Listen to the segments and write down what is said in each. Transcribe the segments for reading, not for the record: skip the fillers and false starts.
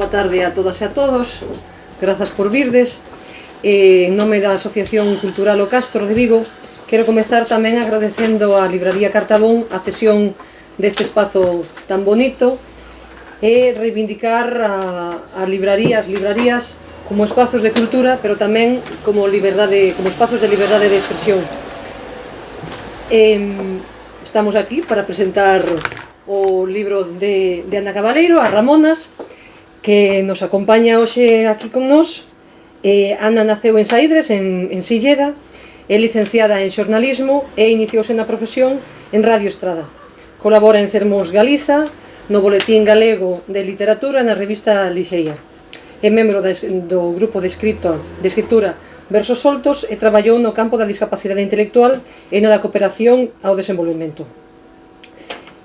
boa tarde a todas e a todos. Grazas por virdes. En nome da Asociación Cultural O Castro de Vigo, quero comezar tamén agradecendo á Libraría Cartabón a cesión deste espazo tan bonito e reivindicar as librarías como espazos de cultura, pero tamén como espazos de liberdade de expresión. Estamos aquí para presentar o libro de Ana Cabaleiro, As Ramonas, que nos acompaña hoxe aquí con nós. Ana naceu en Saídres, en Silleda, é licenciada en xornalismo e iniciouse na profesión en Radio Estrada. Colabora en Sermos Galiza, no Boletín Galego de Literatura e na revista Lixeia. É membro do grupo de escritura Versos Soltos e traballou no campo da discapacidade intelectual e no da cooperación ao desenvolvemento.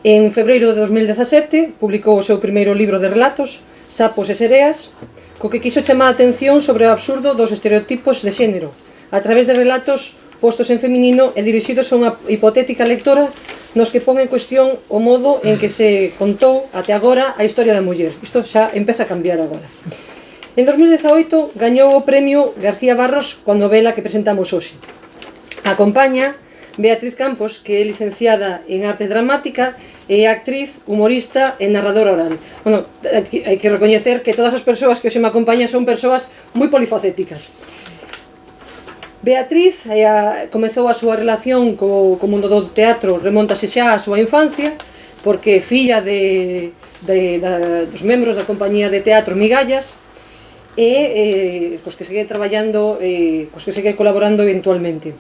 En febreiro de 2017 publicou o seu primeiro libro de relatos, Sapos e Sereas, co que quiso chamar a atención sobre o absurdo dos estereotipos de xénero, a través de relatos postos en feminino e dirixidos a unha hipotética lectora nos que pon en cuestión o modo en que se contou até agora a historia da muller. Isto xa empeza a cambiar agora. En 2018 gañou o premio García Barros coa novela que presentamos hoxe. Acompaña Beatriz Campos, que é licenciada en Arte Dramática e actriz, humorista e narradora oral. Bueno, hai que recoñecer que todas as persoas que hoxe me acompañan son persoas moi polifacéticas. Beatriz comezou a súa relación co mundo do teatro, remontase xa á súa infancia, porque é filla dos membros da compañía de teatro Migallas, e cos que segue traballando, cos que segue colaborando eventualmente.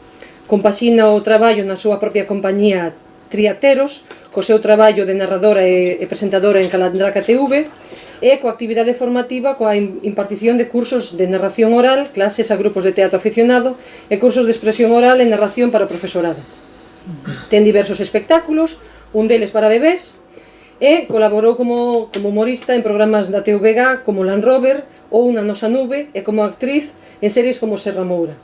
Compaxina o traballo na súa propia compañía Triateros, co seu traballo de narradora e presentadora en Calandraca TV, e coa actividade formativa coa impartición de cursos de narración oral, clases a grupos de teatro aficionado e cursos de expresión oral e narración para o profesorado. Ten diversos espectáculos, un deles para bebés, e colaborou como humorista en programas da TVG como Land Rover ou Na Nosa Nube e como actriz en series como Serra Moura.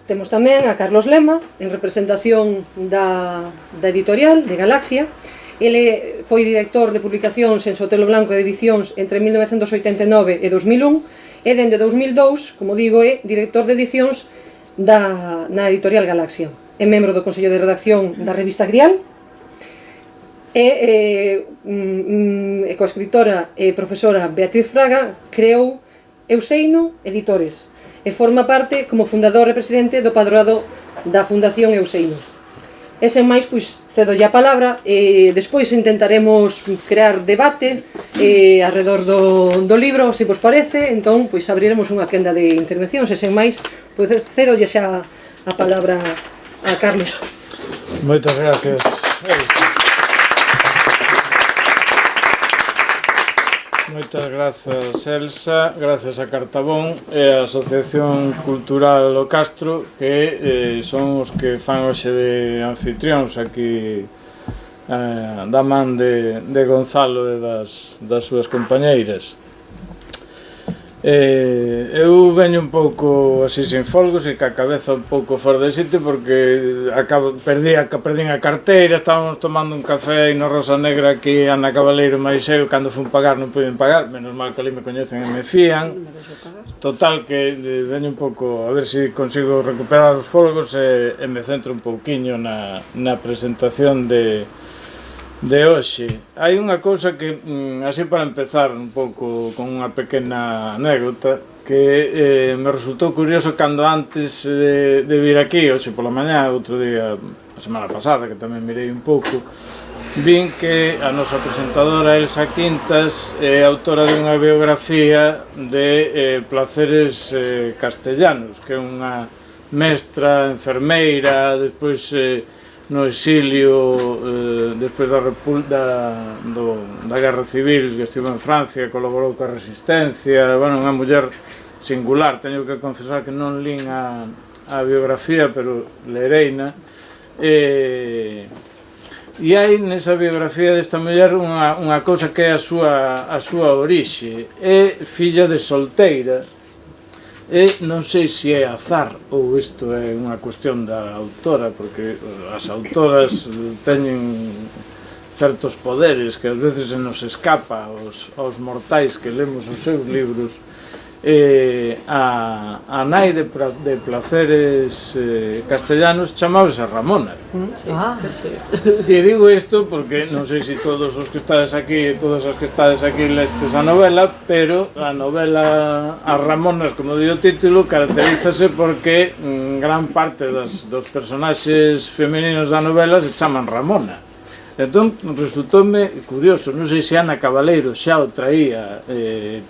Temos tamén a Carlos Lema, en representación da editorial de Galaxia. Ele foi director de publicacións en Sotelo Blanco de Edicións entre 1989 e 2001 e dende 2002, como digo, é director de edicións na editorial Galaxia. É membro do Consello de Redacción da revista Grial e coa escritora e profesora Beatriz Fraga creou Euseino Editores e forma parte como fundador e presidente do padroado da Fundación Euseino. E sen máis, pois, cedolle a palabra e despois intentaremos crear debate arredor do libro, se vos parece. Entón, pois, abriremos unha quenda de intervencións e sen máis, pois, cedolle xa a palabra a Carlos. Moitas gracias. Moitas grazas, Elsa, grazas a Cartabón e a Asociación Cultural O Castro, que son os que fan hoxe de anfitrións aquí da man de Gonzalo e das súas compañeiras. Eu veño un pouco así sin folgos e ca cabeza un pouco fora de sitio porque perdín a carteira, estábamos tomando un café e no Rosa Negra aquí Ana Cabaleiro máis eu, cando fun pagar non puiden pagar, menos mal que ali me coñecen e me fían. Total que veño un pouco a ver se consigo recuperar os folgos e me centro un pouquiño na presentación de hoxe. Hai unha cousa que, así para empezar un pouco con unha pequena anécdota, que me resultou curioso cando antes de vir aquí, hoxe pola mañá, outro día, a semana pasada, que tamén mirei un pouco, vin que a nosa presentadora Elsa Quintas é autora dunha biografía de Placeres Castellanos, que é unha mestra, enfermeira, despois no exilio despois da Guerra Civil, que estivo en Francia, colaborou coa Resistencia, unha muller singular. Teño que confesar que non lín a biografía, pero lereina. E hai nesa biografía desta muller unha cousa que é a súa orixe. É filla de solteira. E non sei se é azar ou isto é unha cuestión da autora, porque as autoras teñen certos poderes que ás veces se nos escapa aos mortais que lemos os seus libros. A nai de Placeres Castellanos chamábase Ramona. E digo isto porque non sei se todos os que estades aquí e todas as que estades aquí lestes a novela, pero a novela As Ramonas, como di o título, caracterízase porque gran parte dos personaxes femininos da novela se chaman Ramona. Entón, resultoume curioso, non sei se Ana Cabaleiro xa o traía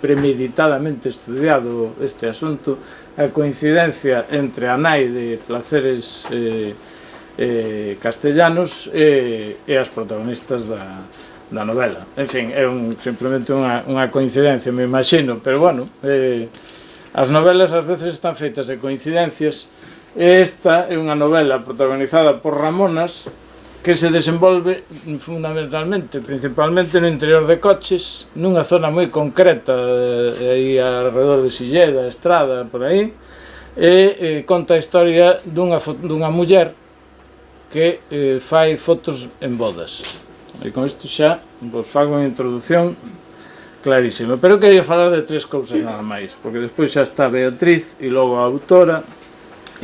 premeditadamente estudiado este asunto, a coincidencia entre a nai de Placeres Castellanos e as protagonistas da novela. En fin, é simplemente unha coincidencia, me imagino, pero bueno, as novelas ás veces están feitas de coincidencias, e esta é unha novela protagonizada por Ramonas, que se desenvolve fundamentalmente, principalmente no interior de coches, nunha zona moi concreta, aí alrededor de Silleda, Estrada, por aí, e conta a historia dunha muller que fai fotos en bodas. E con isto xa vos fago unha introducción clarísima, pero quería falar de tres cousas nada máis, porque despois xa está Beatriz e logo a autora,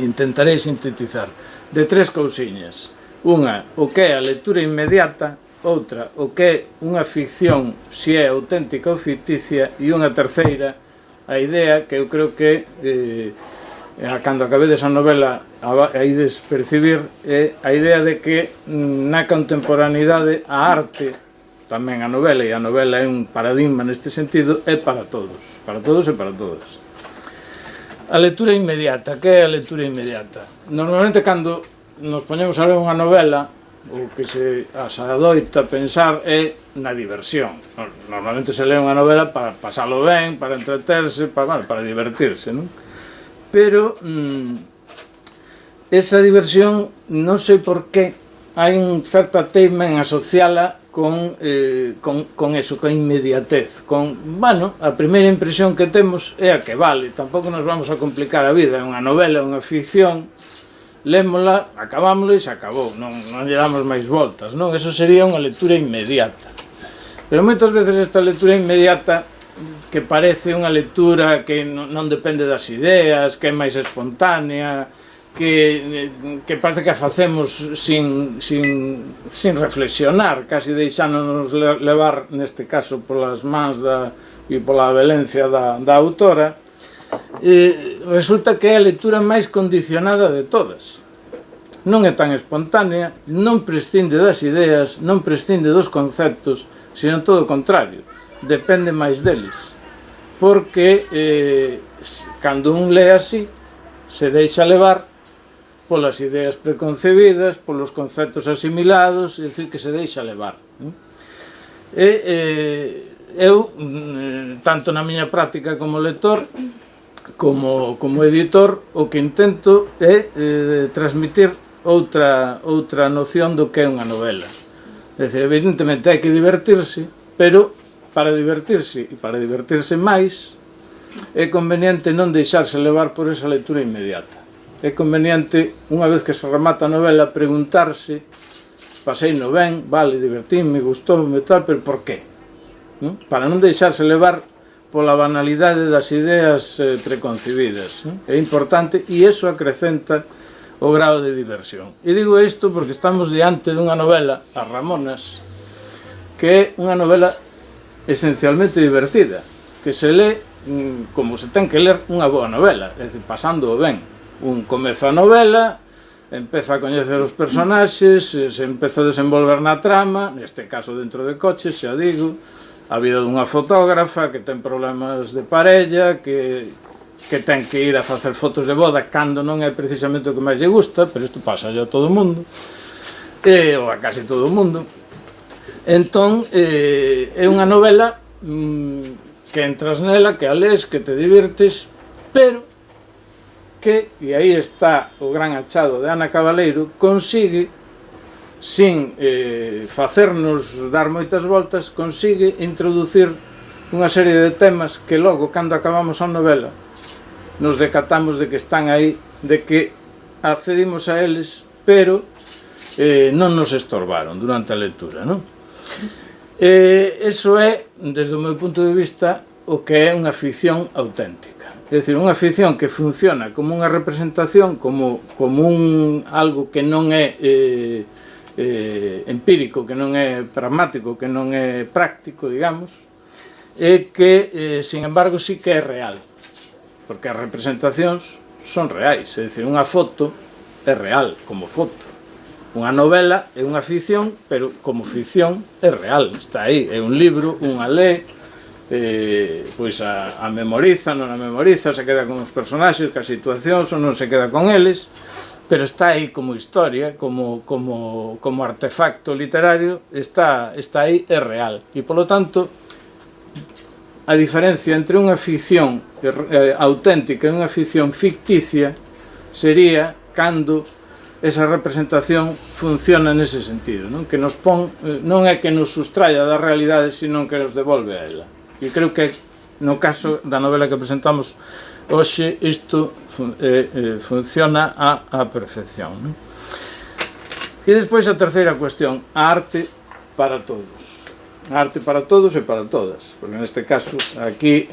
intentarei sintetizar de tres cousiñas. Unha, o que é a lectura inmediata, outra, o que é unha ficción, se é auténtica ou ficticia, e unha terceira, a idea que eu creo que cando acabedes a novela aides percibir, é a idea de que na contemporaneidade a arte, tamén a novela, e a novela é un paradigma neste sentido, é para todos e para todas. A lectura inmediata, que é a lectura inmediata? Normalmente cando nos poñemos a ler unha novela, o que se adoita pensar é na diversión. Normalmente se lee unha novela para pasalo ben, para entreterse, para divertirse, non? Pero esa diversión, non sei por qué, hai un certa teima en asociala con eso, con inmediatez, a primeira impresión que temos é a que vale, tampouco nos vamos a complicar a vida, é unha novela, unha ficción, lémola, acabámola e se acabou, non lle damos máis voltas, non? Eso sería unha lectura inmediata. Pero moitas veces esta lectura inmediata, que parece unha lectura que non depende das ideas, que é máis espontánea, que parece que a facemos sin reflexionar, casi deixándonos levar, neste caso, polas mans e pola velencia da autora, resulta que é a lectura máis condicionada de todas. Non é tan espontánea, non prescinde das ideas, non prescinde dos conceptos, sino todo o contrario, depende máis deles. Porque cando un lee así, se deixa levar polas ideas preconcebidas, polos conceptos asimilados, é dicir, que se deixa levar. Eu, tanto na miña práctica como lector, como editor, o que intento é transmitir outra noción do que é unha novela. É dicir, evidentemente hai que divertirse, pero para divertirse e para divertirse máis é conveniente non deixarse levar por esa lectura inmediata. É conveniente, unha vez que se remata a novela, preguntarse, pasei no ben, vale, divertíme, gustoume tal, pero por qué? Para non deixarse levar pola banalidade das ideas preconcebidas. É importante e iso acrecenta o grado de diversión. E digo isto porque estamos diante dunha novela, As Ramonas, que é unha novela esencialmente divertida, que se lee como se ten que ler unha boa novela, é dicir, pasando ben. Un comeza a novela, empeza a coñecer os personaxes, se empeza a desenvolver na trama, neste caso dentro de coches, xa digo, a vida dunha fotógrafa que ten problemas de parella, que ten que ir a facer fotos de boda cando non é precisamente o que máis lle gusta, pero isto pasa a todo o mundo, ou a casi todo o mundo. Entón, é unha novela que entras nela, que a lees, que te divirtes, pero que, e aí está o gran achado de Ana Cabaleiro, consigue, sin facernos dar moitas voltas, consigue introducir unha serie de temas que logo, cando acabamos a novela, nos decatamos de que están aí, de que accedimos a eles, pero non nos estorbaron durante a lectura, non? Eso é, desde o meu punto de vista, o que é unha ficción auténtica. É dicir, unha ficción que funciona como unha representación, como algo que non é empírico, que non é pragmático, que non é práctico, digamos, e que, sin embargo, sí que é real. Porque as representacións son reais, é dicir, unha foto é real como foto. Unha novela é unha ficción, pero como ficción é real, está aí, é un libro, unha lé, pois a memoriza, non a memoriza, se queda con os personaxes, cas situacións, ou non se queda con eles, pero está aí como historia, como artefacto literario, está aí, é real. E, polo tanto, a diferencia entre unha ficción auténtica e unha ficción ficticia sería cando esa representación funciona nese sentido, non? Que nos pon, non é que nos sustraia da realidade, sino que nos devolve a ela. E creo que no caso da novela que presentamos hoxe isto funciona á perfección, non? E despois a terceira cuestión, a arte para todos. A arte para todos e para todas, porque neste caso aquí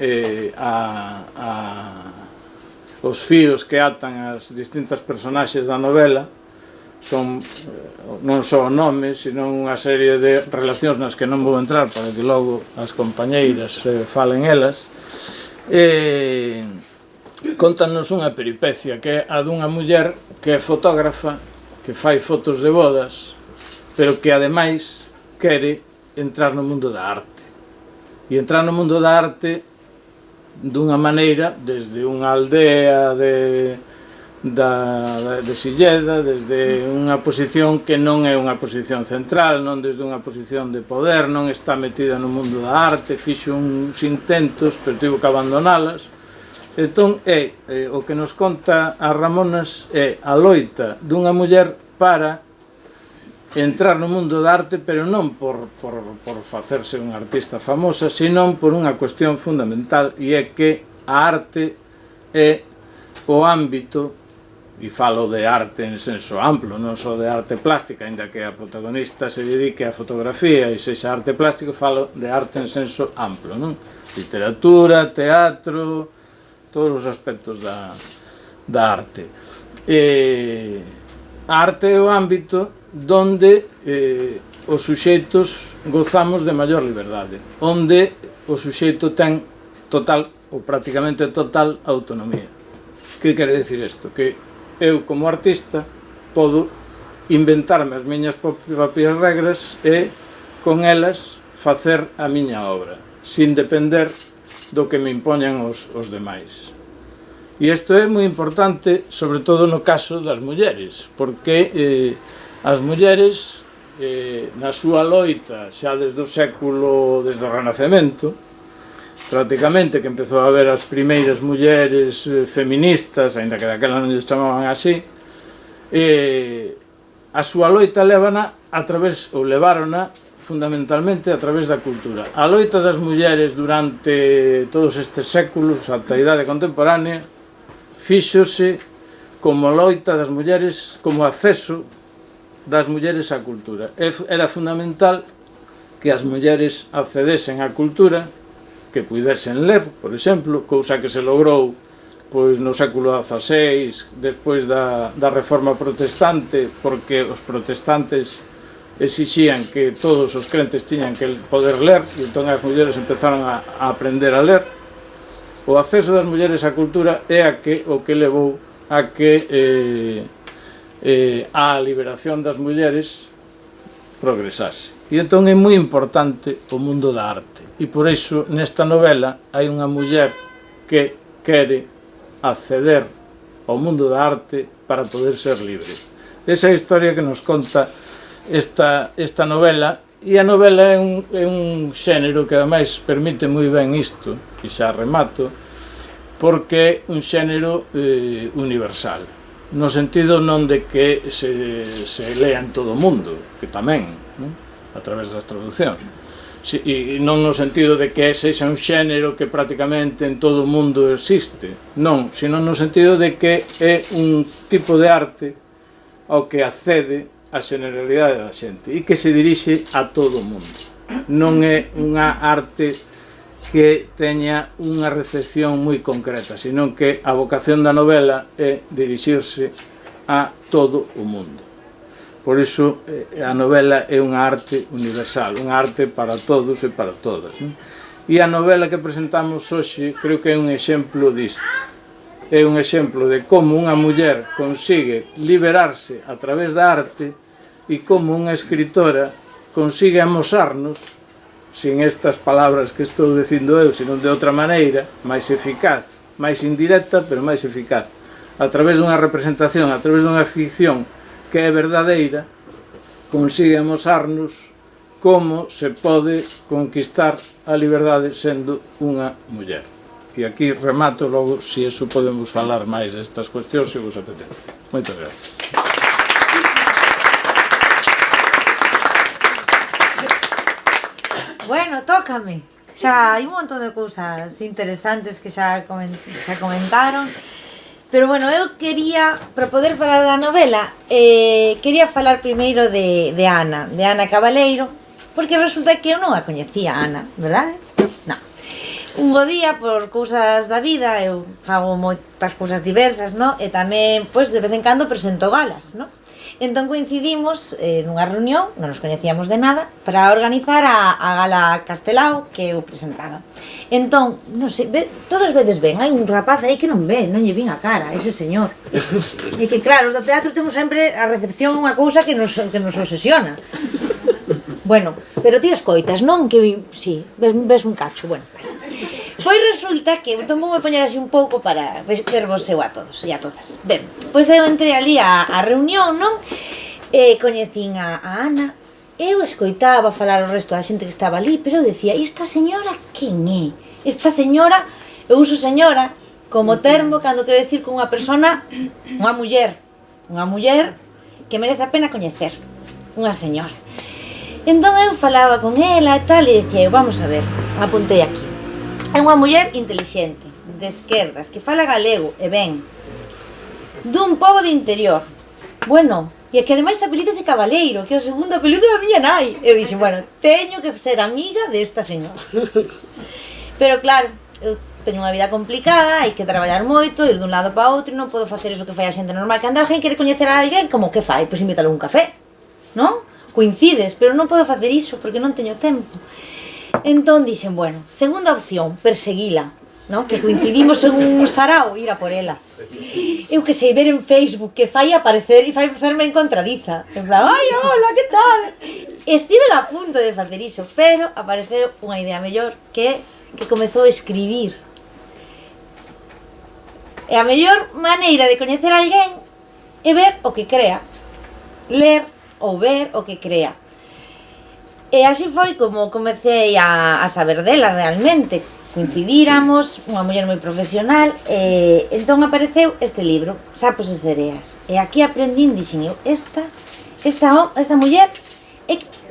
os fíos que atan as distintas personaxes da novela son non só nomes, sino unha serie de relacións nas que non vou entrar para que logo as compañeiras falen elas. Contanos unha peripecia que é a dunha muller que é fotógrafa, que fai fotos de bodas, pero que ademais quere entrar no mundo da arte. E entrar no mundo da arte dunha maneira, desde unha aldea de Silleda, desde unha posición que non é unha posición central, non desde unha posición de poder, non está metida no mundo da arte, fixo uns intentos, pero tivo que abandonalas. Entón, o que nos conta a Ramonas é a loita dunha muller para entrar no mundo da arte, pero non por facerse unha artista famosa, sino por unha cuestión fundamental, e é que a arte é o ámbito, e falo de arte en senso amplo, non só de arte plástica, ainda que a protagonista se dedique á fotografía e sexa arte plástico, falo de arte en senso amplo, non? Literatura, teatro, todos os aspectos da arte. A arte é o ámbito donde os suxeitos gozamos de maior liberdade, onde o suxeito ten total ou prácticamente total autonomía. Que quere dicir isto? Que eu, como artista, podo inventarme as miñas propias regras e, con elas, facer a miña obra, sin depender do que me impoñan os demais. E isto é moi importante, sobre todo no caso das mulleres, porque as mulleres, na súa loita, xa desde o Renacemento, prácticamente, que empezou a haber as primeiras mulleres feministas, aínda que daquela non lles chamaban así, a súa loita levarona fundamentalmente a través da cultura. A loita das mulleres durante todos estes séculos, ata a idade contemporánea, fíxose como loita das mulleres, como acceso das mulleres á cultura. Era fundamental que as mulleres accedesen á cultura, que puidesen ler, por exemplo, cousa que se logrou pois no século XVI, despois da Reforma Protestante, porque os protestantes exixían que todos os crentes tiñan que poder ler, e entón as mulleres empezaron a aprender a ler. O acceso das mulleres á cultura é o que levou a que a liberación das mulleres progresase. E entón é moi importante o mundo da arte. E por iso, nesta novela, hai unha muller que quere acceder ao mundo da arte para poder ser libre. Esa é a historia que nos conta esta novela, e a novela é un xénero que ademais permite moi ben isto, e xa remato, porque é un xénero universal, no sentido non de que se lea en todo o mundo, que tamén, non? A través das traduccións, e non no sentido de que sexa un xénero que prácticamente en todo o mundo existe, non, sino no sentido de que é un tipo de arte ao que accede a generalidade da xente e que se dirixe a todo o mundo. Non é unha arte que teña unha recepción moi concreta, senón que a vocación da novela é dirixirse a todo o mundo. Por iso a novela é unha arte universal, unha arte para todos e para todas. E a novela que presentamos hoxe creo que é un exemplo disto. É un exemplo de como unha muller consigue liberarse a través da arte e como unha escritora consigue amosarnos, sin estas palabras que estou dicindo eu, senón de outra maneira, máis eficaz, máis indirecta, pero máis eficaz, a través dunha representación, a través dunha ficción que é verdadeira, consigue amosarnos como se pode conquistar a liberdade sendo unha muller. E aquí remato logo, se iso podemos falar máis destas cuestións se vos apetece. Moitas gracias. Bueno, tócame. Xa hai un montón de cousas interesantes que xa comentaron. Pero bueno, eu quería, para poder falar da novela, quería falar primeiro de Ana Cabaleiro, porque resulta que eu non a coñecía, Ana, verdade? Non. Un bo día, por cousas da vida, eu fago moitas cousas diversas, non? E tamén, pois, de vez en cando presento galas, non? Entón coincidimos nunha reunión, non nos coñecíamos de nada, para organizar a gala Castelao que eu presentaba. Entón, non sei, todos vedes ben, hai un rapaz aí que non ve, non lle vin a cara, ese señor. E que claro, do teatro temos sempre a recepción unha cousa que nos obsesiona. Bueno, pero ti escoitas, non? Que, si, ves un cacho, bueno. Pois resulta que, entón vou me poñer así un pouco para vervos eu a todos e a todas. Ben, pois eu entrei ali a reunión, non? E coñecín a Ana. Eu escoitaba falar o resto da xente que estaba ali, pero eu decía, e esta señora quen é? Esta señora, eu uso señora como termo cando quero decir que unha persona, unha muller que merece a pena coñecer, unha señora. Entón eu falaba con ela e tal, e decía, vamos a ver, apuntei aquí. É unha muller intelixente, de esquerdas, que fala galego, e ben, dun pobo de interior. Bueno, e que ademais se apelídase Cabaleiro, que é o segundo apelido da miña nai. Eu dixen, bueno, teño que ser amiga desta señora. Pero claro, eu teño unha vida complicada, hai que traballar moito, ir dun lado para outro, e non podo facer iso que fai a xente normal. Cando alguén quere coñecer a alguén, como que fai? Pois invítalo a un café, non? Coincides, pero non podo facer iso, porque non teño tempo. Entón dixen, bueno, segunda opción, perseguila, non? Que coincidimos en un sarao, ir a por ela. Eu que sei, ver en Facebook que fai aparecer e fai facerme encontradiza. En plan, ai, hola, que tal? Estive a punto de facer iso, pero apareceu unha idea mellor que comezou a escribir. E a mellor maneira de coñecer a alguén é ver o que crea. Ler ou ver o que crea. E así foi como comecei a saber dela realmente. Coincidíramos, unha muller moi profesional, e entón apareceu este libro, Sapos e Sereas. E aquí aprendín, dixen eu, esta muller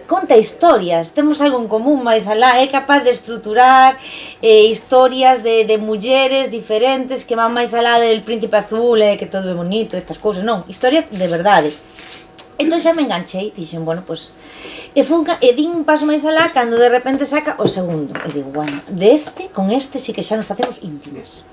conta historias, temos algo en común máis alá, é capaz de estruturar historias de mulleres diferentes que van máis alá del Príncipe Azul, que todo é bonito, estas cousas, non, historias de verdade. Entón xa me enganchei, dixen, bueno, pois... E din un paso máis alá cando de repente saca o segundo. E digo, bueno, con este sí que xa nos facemos íntimas.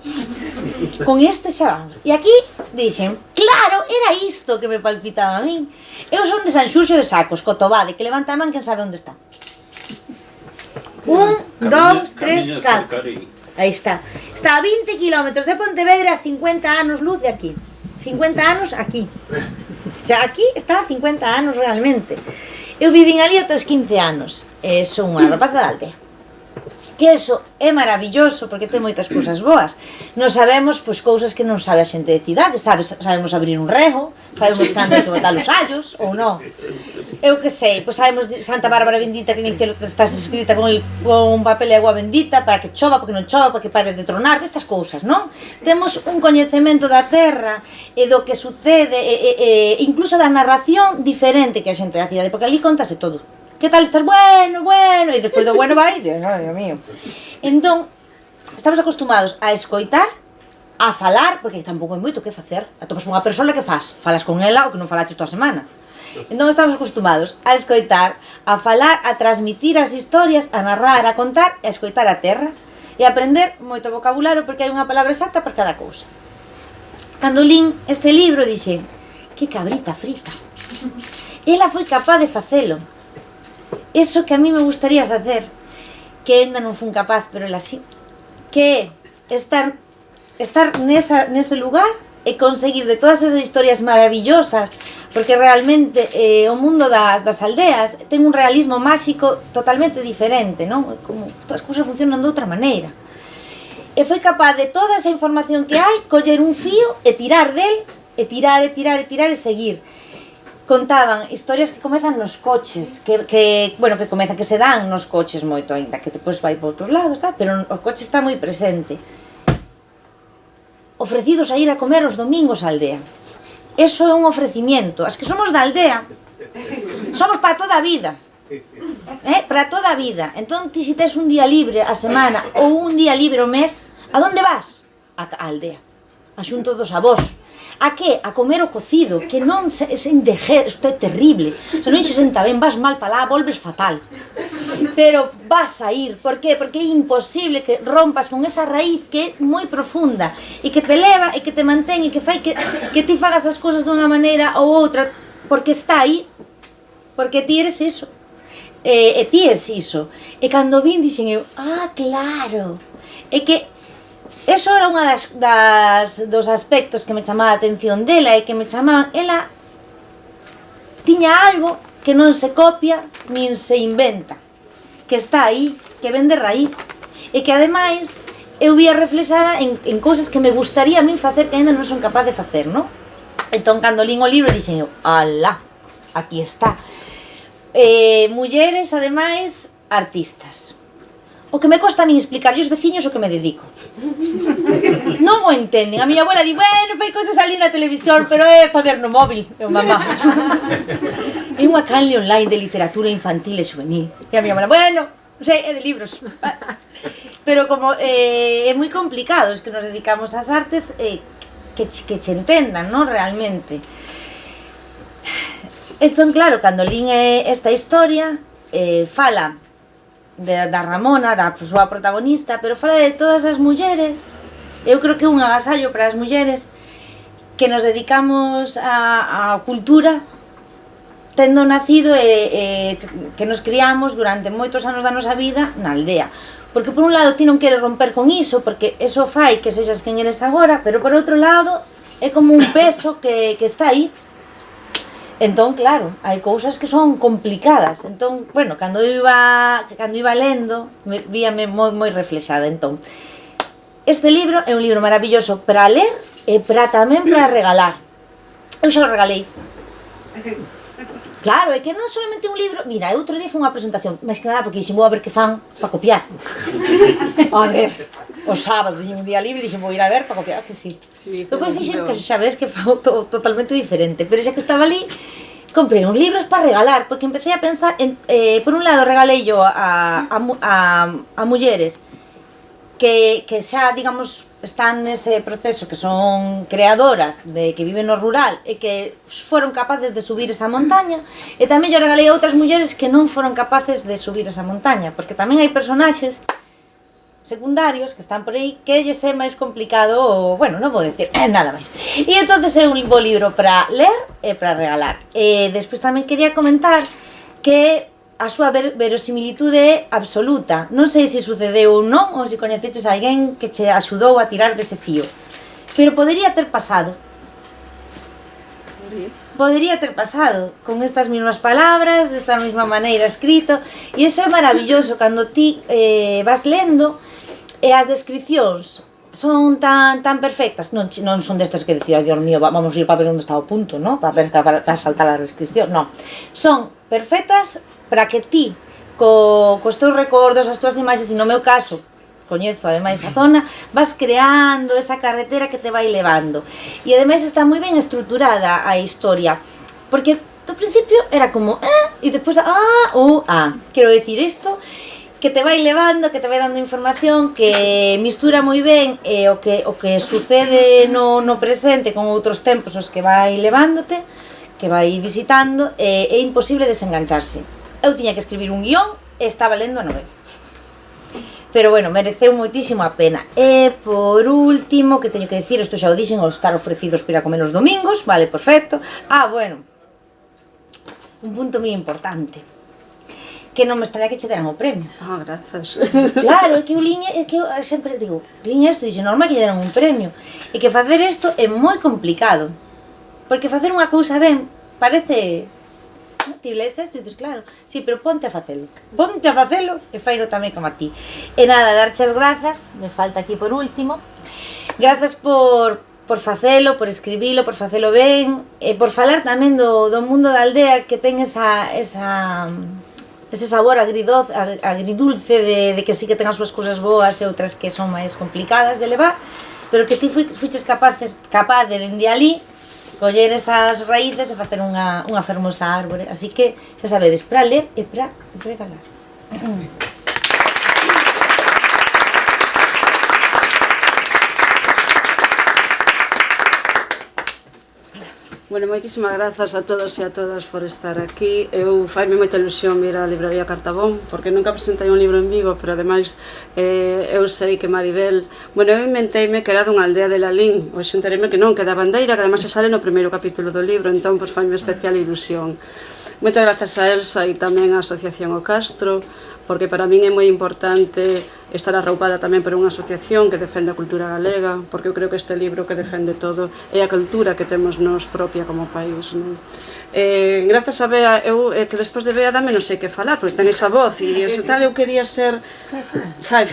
Con este xa vamos. E aquí dixen, claro, era isto que me palpitaba a min. Eu son de San Xurxo de Sacos, Cotobade, que levanta a man quen sabe onde está. 1, 2, 3, 4. Aí está. Está a 20 kilómetros de Pontevedra, a 50 anos luz de aquí. 50 anos aquí. Xa aquí está a 50 anos realmente. Eu vivín ali ata os 15 anos. Son unha rapaza da aldea. Que eso é maravilloso porque ten moitas cousas boas. Nos sabemos pois cousas que non sabe a xente de cidade. Sabemos abrir un rego, sabemos cando hai que botar os allos ou non. Eu que sei, pois sabemos Santa Bárbara bendita que en el cielo estás escrita con papel e agua bendita para que chova, para que non chova, para que pare de tronar, estas cousas, non? Temos un coñecemento da terra e do que sucede, incluso da narración diferente que a xente da cidade, porque ali contase todo. Que tal estás? Bueno, e despois do bueno vai, Dios mío. Entón, estamos acostumados a escoitar, a falar, porque tampouco hai moito que facer. Atopas unha persoa que faz, falas con ela o que non falaches toda a semana. Entón estamos acostumados a escoitar, a falar, a transmitir as historias, a narrar, a contar e a escoitar a terra e a aprender moito vocabulario porque hai unha palabra exacta para cada cousa. Cando lín este libro dixen, que cabrita frita. Ela foi capaz de facelo. Eso que a mí me gustaría facer, que ainda non fun capaz, pero ela sí, que é estar nese lugar e conseguir de todas esas historias maravillosas, porque realmente o mundo das aldeas ten un realismo máxico totalmente diferente, non? Como as cousas funcionan de outra maneira. E foi capaz de toda esa información que hai, coller un fío e tirar del, e tirar e seguir. Contaban historias que comezan nos coches, que se dan nos coches moito ainda, que depois vai por outros lados, tá? Pero o coche está moi presente. Ofrecidos a ir a comer os domingos á aldea. Eso é un ofrecimiento. As que somos da aldea, somos para toda a vida. Para toda a vida. Entón, ti se tes un día libre a semana ou un día libre o mes, a onde vas? A aldea. A xunto dos avós. A que? A comer o cocido, que non se endejer, isto é terrible. Se non se senta ben, vas mal para lá, volves fatal. Pero vas a ir, por qué? Porque é imposible que rompas con esa raíz que é moi profunda e que te leva e que te mantén e que fai que ti fagas as cousas dunha maneira ou outra, porque está aí, porque ti eres iso. E ti eres iso. E cando vin dixen eu, claro, é que eso era unha dos aspectos que me chamaba a atención dela e que me chamaban, ela tiña algo que non se copia nin se inventa, que está aí, que ven de raíz e que ademais eu vía reflexada en cousas que me gustaría a min facer que ainda non son capaz de facer, non? Entón, cando lín o libro dixen eu, alá, aquí está. Mulleres, ademais, artistas. O que me costa a min explicarlle aos veciños o que me dedico. Non o entenden. A miña abuela di, bueno, fai cousas ali na televisión, pero é para ver no móvil. Eu, mamá. É unha canle online de literatura infantil e juvenil. E a miña abuela, bueno, non sei, é de libros. Pero como é moi complicado, es que nos dedicamos ás artes que che entendan, non? Realmente. Entón, claro, cando lín esta historia, fala da Ramona, da súa protagonista, pero fala de todas as mulleres. Eu creo que é un agasallo para as mulleres que nos dedicamos á cultura, tendo nacido e que nos criamos durante moitos anos da nosa vida na aldea. Porque por un lado ti non queres romper con iso, porque eso fai que sexas quen eres agora, pero por outro lado é como un peso que está aí. Entón, claro, hai cousas que son complicadas. Entón, bueno, cando iba lendo, víame moi reflexada. Entón, este libro é un libro maravilloso para ler e tamén para regalar. Eu xa o regalei. Claro, é que non solamente un libro. Mira, outro día foi unha presentación, máis que nada porque dixen, vou a ver que fan para copiar. A ver, o sábado dixen un día libre e dixen, vou ir a ver para copiar, que sí. Depois fixen que xa ves que fan totalmente diferente, pero xa que estaba ali, comprei uns libros para regalar, porque empecé a pensar, por un lado regalei yo a mulleres que xa, digamos, están nese proceso, que son creadoras, que viven no rural e que foron capaces de subir esa montaña, e tamén yo regalei a outras mulleres que non foron capaces de subir esa montaña, porque tamén hai personaxes secundarios que están por aí que lles é máis complicado, bueno, non vou decir nada máis. E entonces é un bo libro para ler e para regalar. E despois tamén quería comentar que a súa verosimilitude é absoluta. Non sei se sucedeu ou non, ou se coñeceches a alguén que che axudou a tirar dese fío. Pero podería ter pasado. Podería ter pasado con estas mesmas palabras, desta mesma maneira escrito, e iso é maravilloso cando ti vas lendo e as descripcións son tan perfectas, non son destas que decía, Dios mío, vamos a ir para ver onde está o punto, non? Para saltar a descripción, non. Son perfectas para que ti, cos teus recordos, as túas imaxes, e no meu caso, coñezo ademais a zona, vas creando esa carretera que te vai levando. E ademais está moi ben estruturada a historia, porque ao principio era como, e depois, quero decir isto, que te vai levando, que te vai dando información, que mistura moi ben o que sucede no presente con outros tempos os que vai levándote, que vai visitando, e é imposible desengancharse. Eu tiña que escribir un guión e estaba lendo a novela. Pero bueno, mereceu moitísimo a pena. E por último, que teño que dicir, isto xa o dixen, os estar ofrecidos para comer os domingos, vale, perfecto. Bueno, un punto moi importante, que non me extraña que che deran o premio. Grazas. Claro, é que eu liña, é que eu sempre digo, liña isto, dixe, normal que lle deran un premio. E que facer isto é moi complicado. Porque facer unha cousa ben parece... Ti lees isto e dices, claro, sí, pero ponte a facelo e faino tamén como a ti. E nada, darche as grazas, me falta aquí por último, grazas por facelo, por escribilo, por facelo ben, e por falar tamén do mundo da aldea, que ten ese sabor agridulce de que sí que ten as súas cousas boas e outras que son máis complicadas de levar, pero que ti fuches capaz de dende ali coller esas raíces e facer unha fermosa árbore. Así que, xa sabedes, para ler e para regalar. Bueno, moitísimas grazas a todos e a todas por estar aquí. Eu faime moita ilusión vir á librería Cartabón, porque nunca presentei un libro en Vigo, pero ademais eu sei que Maribel... Bueno, eu inventeime que era dunha aldea de Lalín, ou xentereime que non, que da Bandeira, que ademais se sale no primeiro capítulo do libro, entón pois faime especial ilusión. Moitas grazas a Elsa e tamén a Asociación O Castro, porque para min é moi importante estar arroupada tamén por unha asociación que defende a cultura galega, porque eu creo que este libro que defende todo é a cultura que temos nos propia como país, non? Grazas a Bea, eu que despois de Bea dame non sei que falar, porque ten esa voz e ese tal, eu quería ser... Fai.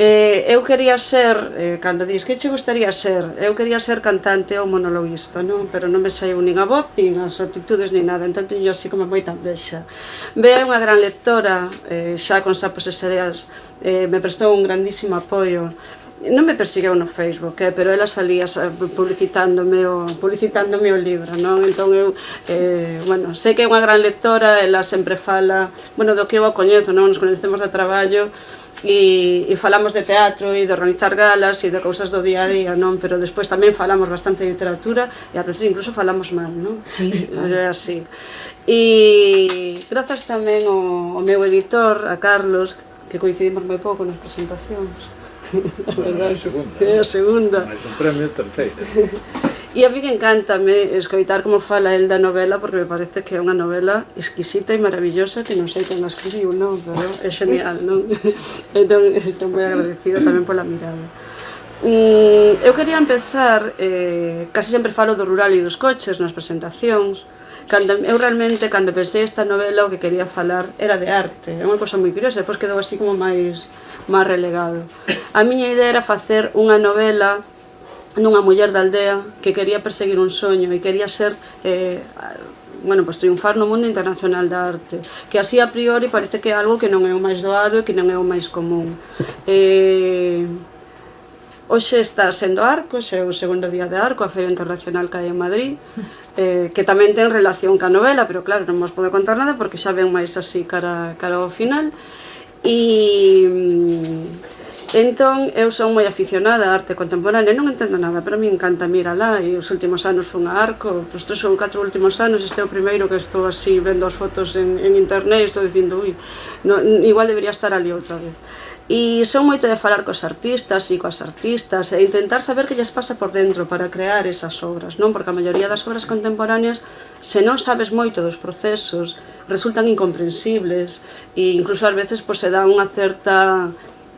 Eu quería ser, cando dis, que che gustaría ser? Eu quería ser cantante ou monologuista, non? Pero non me saiu nin a voz, nin as actitudes, nin nada, entón teño así como moita envexa. Bea é unha gran lectora, xa con Sapos e Sereas, me prestou un grandísimo apoio. Non me persigueu no Facebook, pero ela salía publicitándome o libro, non? Entón eu, bueno, sei que é unha gran lectora, ela sempre fala, bueno, do que eu a coñezo, non? Nos coñecemos de traballo e falamos de teatro e de organizar galas e de cousas do día a día, non? Pero despois tamén falamos bastante de literatura e a veces incluso falamos mal, non? Sí, É así. E grazas tamén ao meu editor, a Carlos, que coincidimos moi pouco nas presentacións. É a segunda. Mais un premio terceiro. E a mí encántame escoitar como fala el da novela, porque me parece que é unha novela exquisita e maravillosa, que non sei quen a escribiu, non? Pero é genial, non? Entón, estou moi agradecida tamén pola mirada. Eu quería empezar, casi sempre falo do rural e dos coches nas presentacións. Eu realmente, cando pensei esta novela, o que quería falar era de arte. É unha cosa moi curiosa, depois quedou así como máis relegado. A miña idea era facer unha novela nunha muller da aldea que quería perseguir un soño e quería ser, bueno, pues triunfar no mundo internacional da arte, que así a priori parece que é algo que non é o máis doado e que non é o máis común. Hoxe está sendo Arcos, é o segundo día de Arco, a Feira Internacional que hai en Madrid, que tamén ten relación ca novela, pero claro, non vos podo contar nada porque xa ven máis así cara ao final. E entón eu son moi aficionada á arte contemporánea, non entendo nada, pero a mí encanta mirala, e os últimos anos fun a Arco, os 3 ou 4 últimos anos, este é o primeiro que estou así vendo as fotos en internet e estou dicindo, ui, igual debería estar ali outra vez. E son moito de falar cos artistas e coas artistas e intentar saber que lles pasa por dentro para crear esas obras, non? Porque a maioría das obras contemporáneas, se non sabes moito dos procesos, resultan incomprensibles e incluso ás veces pues, se dá unha certa...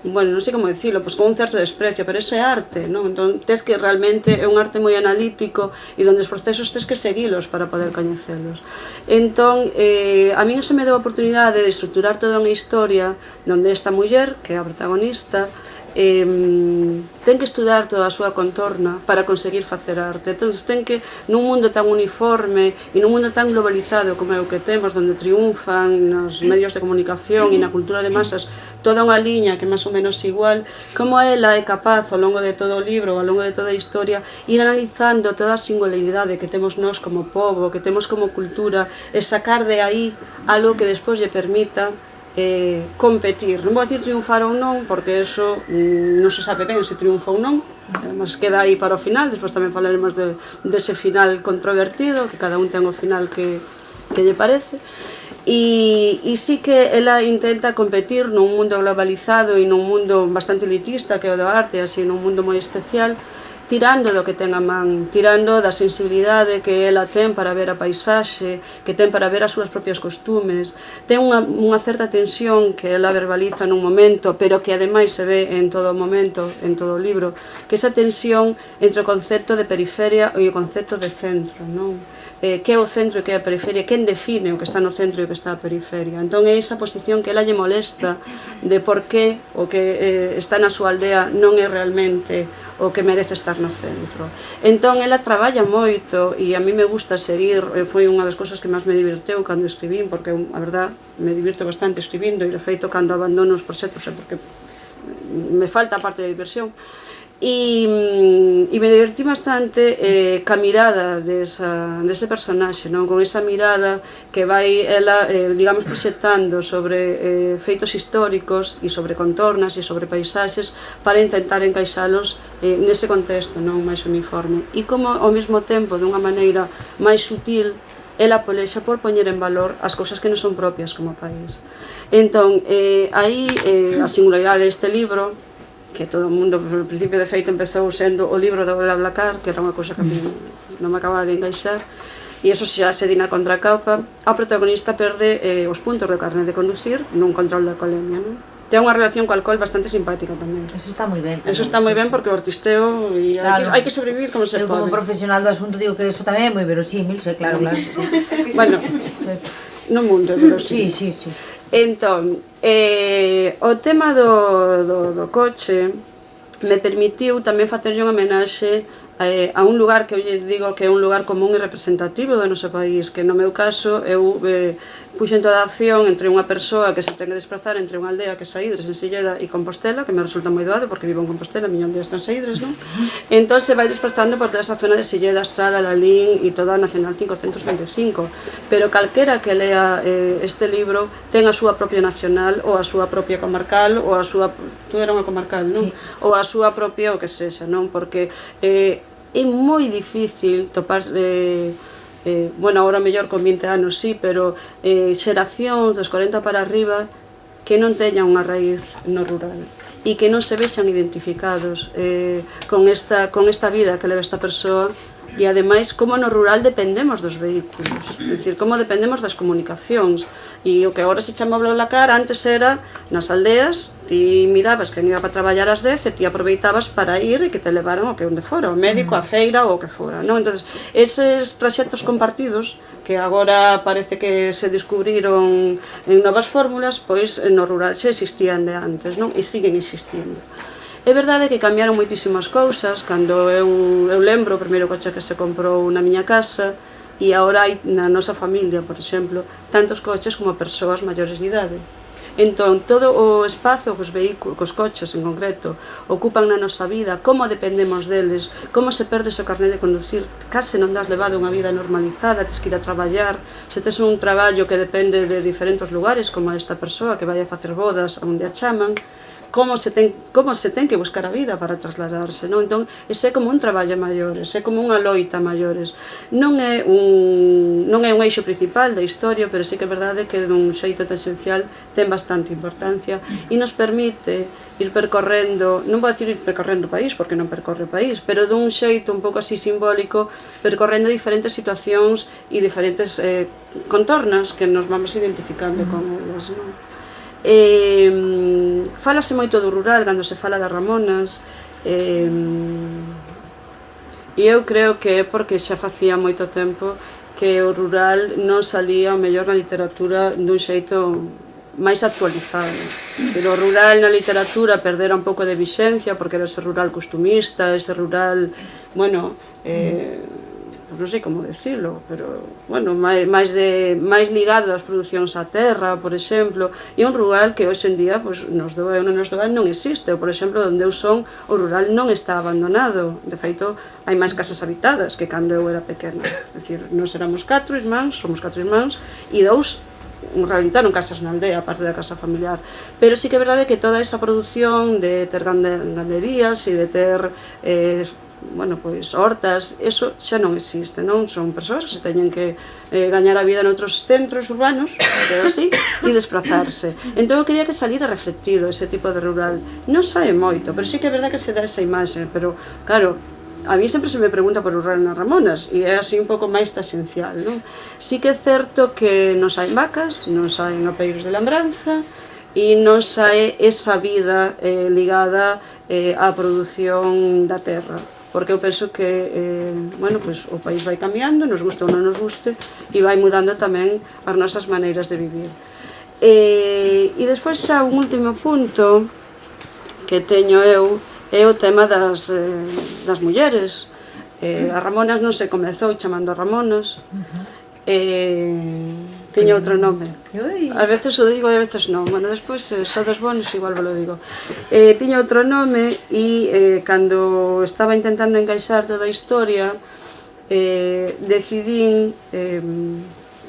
Bueno, non sei como dicilo, pois con un certo desprecio, pero iso é arte, non? Entón, tes que realmente é un arte moi analítico e onde os procesos tes que seguilos para poder coñecelos. Entón, a min se me deu a oportunidade de estruturar toda unha historia onde esta muller, que é a protagonista, ten que estudar toda a súa contorna para conseguir facer arte. Entón, ten que, nun mundo tan uniforme e nun mundo tan globalizado como é o que temos, onde triunfan nos medios de comunicación e na cultura de masas toda unha liña que é máis ou menos igual, como ela é capaz ao longo de todo o libro, ao longo de toda a historia, ir analizando toda a singularidade que temos nós como pobo, que temos como cultura, e sacar de aí algo que despois lle permita competir. Non vou dicir triunfar ou non, porque eso non se sabe ben se triunfa ou non, Mas queda aí para o final, despois tamén falaremos dese final controvertido, que cada un ten o final que lle parece. E sí que ela intenta competir nun mundo globalizado e nun mundo bastante elitista que é o do arte, así nun mundo moi especial, tirando do que ten a man, tirando da sensibilidade que ela ten para ver a paisaxe, que ten para ver as súas propias costumes, ten unha certa tensión que ela verbaliza nun momento, pero que ademais se ve en todo o momento, en todo o libro, que esa tensión entre o concepto de periferia e o concepto de centro, non? Que é o centro e que é a periferia, quen define o que está no centro e o que está a periferia. Entón é esa posición que ela lle molesta de por que o que está na súa aldea non é realmente o que merece estar no centro. Entón ela traballa moito e a mí me gusta seguir, foi unha das cousas que máis me divirteu cando escribín, porque a verdad me divirto bastante escribindo e de feito cando abandono os proxectos é porque me falta a parte de diversión. E me divertí bastante ca mirada dese personaxe, non? Con esa mirada que vai ela, digamos, proxectando sobre feitos históricos e sobre contornas e sobre paisaxes para intentar encaixalos nese contexto non máis uniforme. E como ao mesmo tempo, dunha maneira máis sutil, ela polexa por poñer en valor as cousas que non son propias como país. Entón, aí a singularidade deste libro, que todo o mundo, no principio de feito, empezou sendo o libro de BlaBlaCar, que era unha cousa que a mí non me acababa de engaixar, e eso xa se di na contracapa. A protagonista perde os puntos do carné de conducir nun control de alcoholemia, non? Ten unha relación co alcohol bastante simpática tamén. Eso está moi ben. Eso está moi ben porque o artisteo e claro, hai que sobrevivir como se pode. Eu como profesional do asunto digo que eso tamén é moi verosímil, claro, claro. Bueno, no mundo é verosímil. Sí. Entón, o tema do coche me permitiu tamén facerlle unha homenaxe a un lugar que eu lle digo que é un lugar común e representativo do noso país, que no meu caso eu puxen toda a acción entre unha persoa que se ten que desplazar entre unha aldea que é Saídres, en Silleda, e Compostela, que me resulta moi doado porque vivo en Compostela, a miña aldea está en Saídres, non? Entón se vai desplazando por toda esa zona de Silleda, Estrada, Lalín e toda a Nacional 525, pero calquera que lea este libro ten a súa propia nacional ou a súa propia comarcal ou a súa... Tú era unha comarcal, non? Sí. Ou a súa propia o que sexa, non? Porque é moi difícil topar, bueno, agora mellor con 20 anos sí, pero xeracións dos 40 para arriba que non teñan unha raíz no rural e que non se vexan identificados con esta vida que leva esta persoa. E ademais, como no rural dependemos dos vehículos, é dicir, como dependemos das comunicacións. E o que agora se chama BlaBlaCar antes era nas aldeas, ti mirabas que iba para traballar ás 10 e ti aproveitabas para ir e que te levaran o que onde fora, o médico, a feira ou o que fora, non? Entón, eses traxectos compartidos que agora parece que se descubriron en novas fórmulas, pois no rural xa existían de antes, non? E siguen existindo. É verdade que cambiaron moitísimas cousas, cando eu lembro o primeiro coche que se comprou na miña casa e agora hai na nosa familia, por exemplo, tantos coches como persoas maiores de idade. Entón, todo o espazo que os vehículos, os coches en concreto, ocupan na nosa vida, como dependemos deles, como se perde o carné de conducir, case non das levado unha vida normalizada, tes que ir a traballar, se tes un traballo que depende de diferentes lugares, como esta persoa que vai a facer bodas onde a chaman, como se ten que buscar a vida para trasladarse, non? Entón, ese é como un traballo maiores, é como unha loita maiores. Non é un eixo principal da historia, pero sí que é verdade que dun xeito tan esencial ten bastante importancia e nos permite ir percorrendo, non vou dicir ir percorrendo o país, porque non percorre o país, pero dun xeito un pouco así simbólico, percorrendo diferentes situacións e diferentes contornas que nos vamos identificando con elas, non? Fálase moito do rural cando se fala das Ramonas e eu creo que é porque xa facía moito tempo que o rural non salía o mellor na literatura dun xeito máis actualizado. Pero o rural na literatura perdera un pouco de vixencia porque era ese rural costumista, ese rural, bueno, non sei como decirlo, pero, bueno, máis ligado ás producións á terra, por exemplo, e un rural que hoxe en día, pois, nos doa ou non nos doa, non existe. Por exemplo, onde eu son, o rural non está abandonado. De feito, hai máis casas habitadas que cando eu era pequena. É dicir, nós éramos 4 irmáns, somos 4 irmáns, e 2 rehabilitaron casas na aldea, aparte da casa familiar, pero sí que é verdade que toda esa produción de ter ganderías e de ter bueno, pois, hortas, eso xa non existe, non? Son persoas que se teñen que gañar a vida noutros centros urbanos, que é así, e desplazarse. Entón eu quería que saliera reflectido ese tipo de rural. Non sae moito, pero sí que é verdade que se dá esa imaxe, pero, claro, a mí sempre se me pregunta por o rural nas Ramonas e é así un pouco máis esencial, non? Sí que é certo que non saen vacas, non saen apeiros de lambranza e non sae esa vida ligada á produción da terra, porque eu penso que bueno, pues, o país vai cambiando, nos guste ou non nos guste, e vai mudando tamén as nosas maneiras de vivir. E despois xa un último punto que teño eu é o tema das mulleres. A Ramonas non se comezou chamando a Ramonas, tiña outro nome. Ás veces o digo e ás veces non. Bueno, despois, xa dos bonos, igual vos lo digo. Tiña outro nome e cando estaba intentando encaixar toda a historia, decidín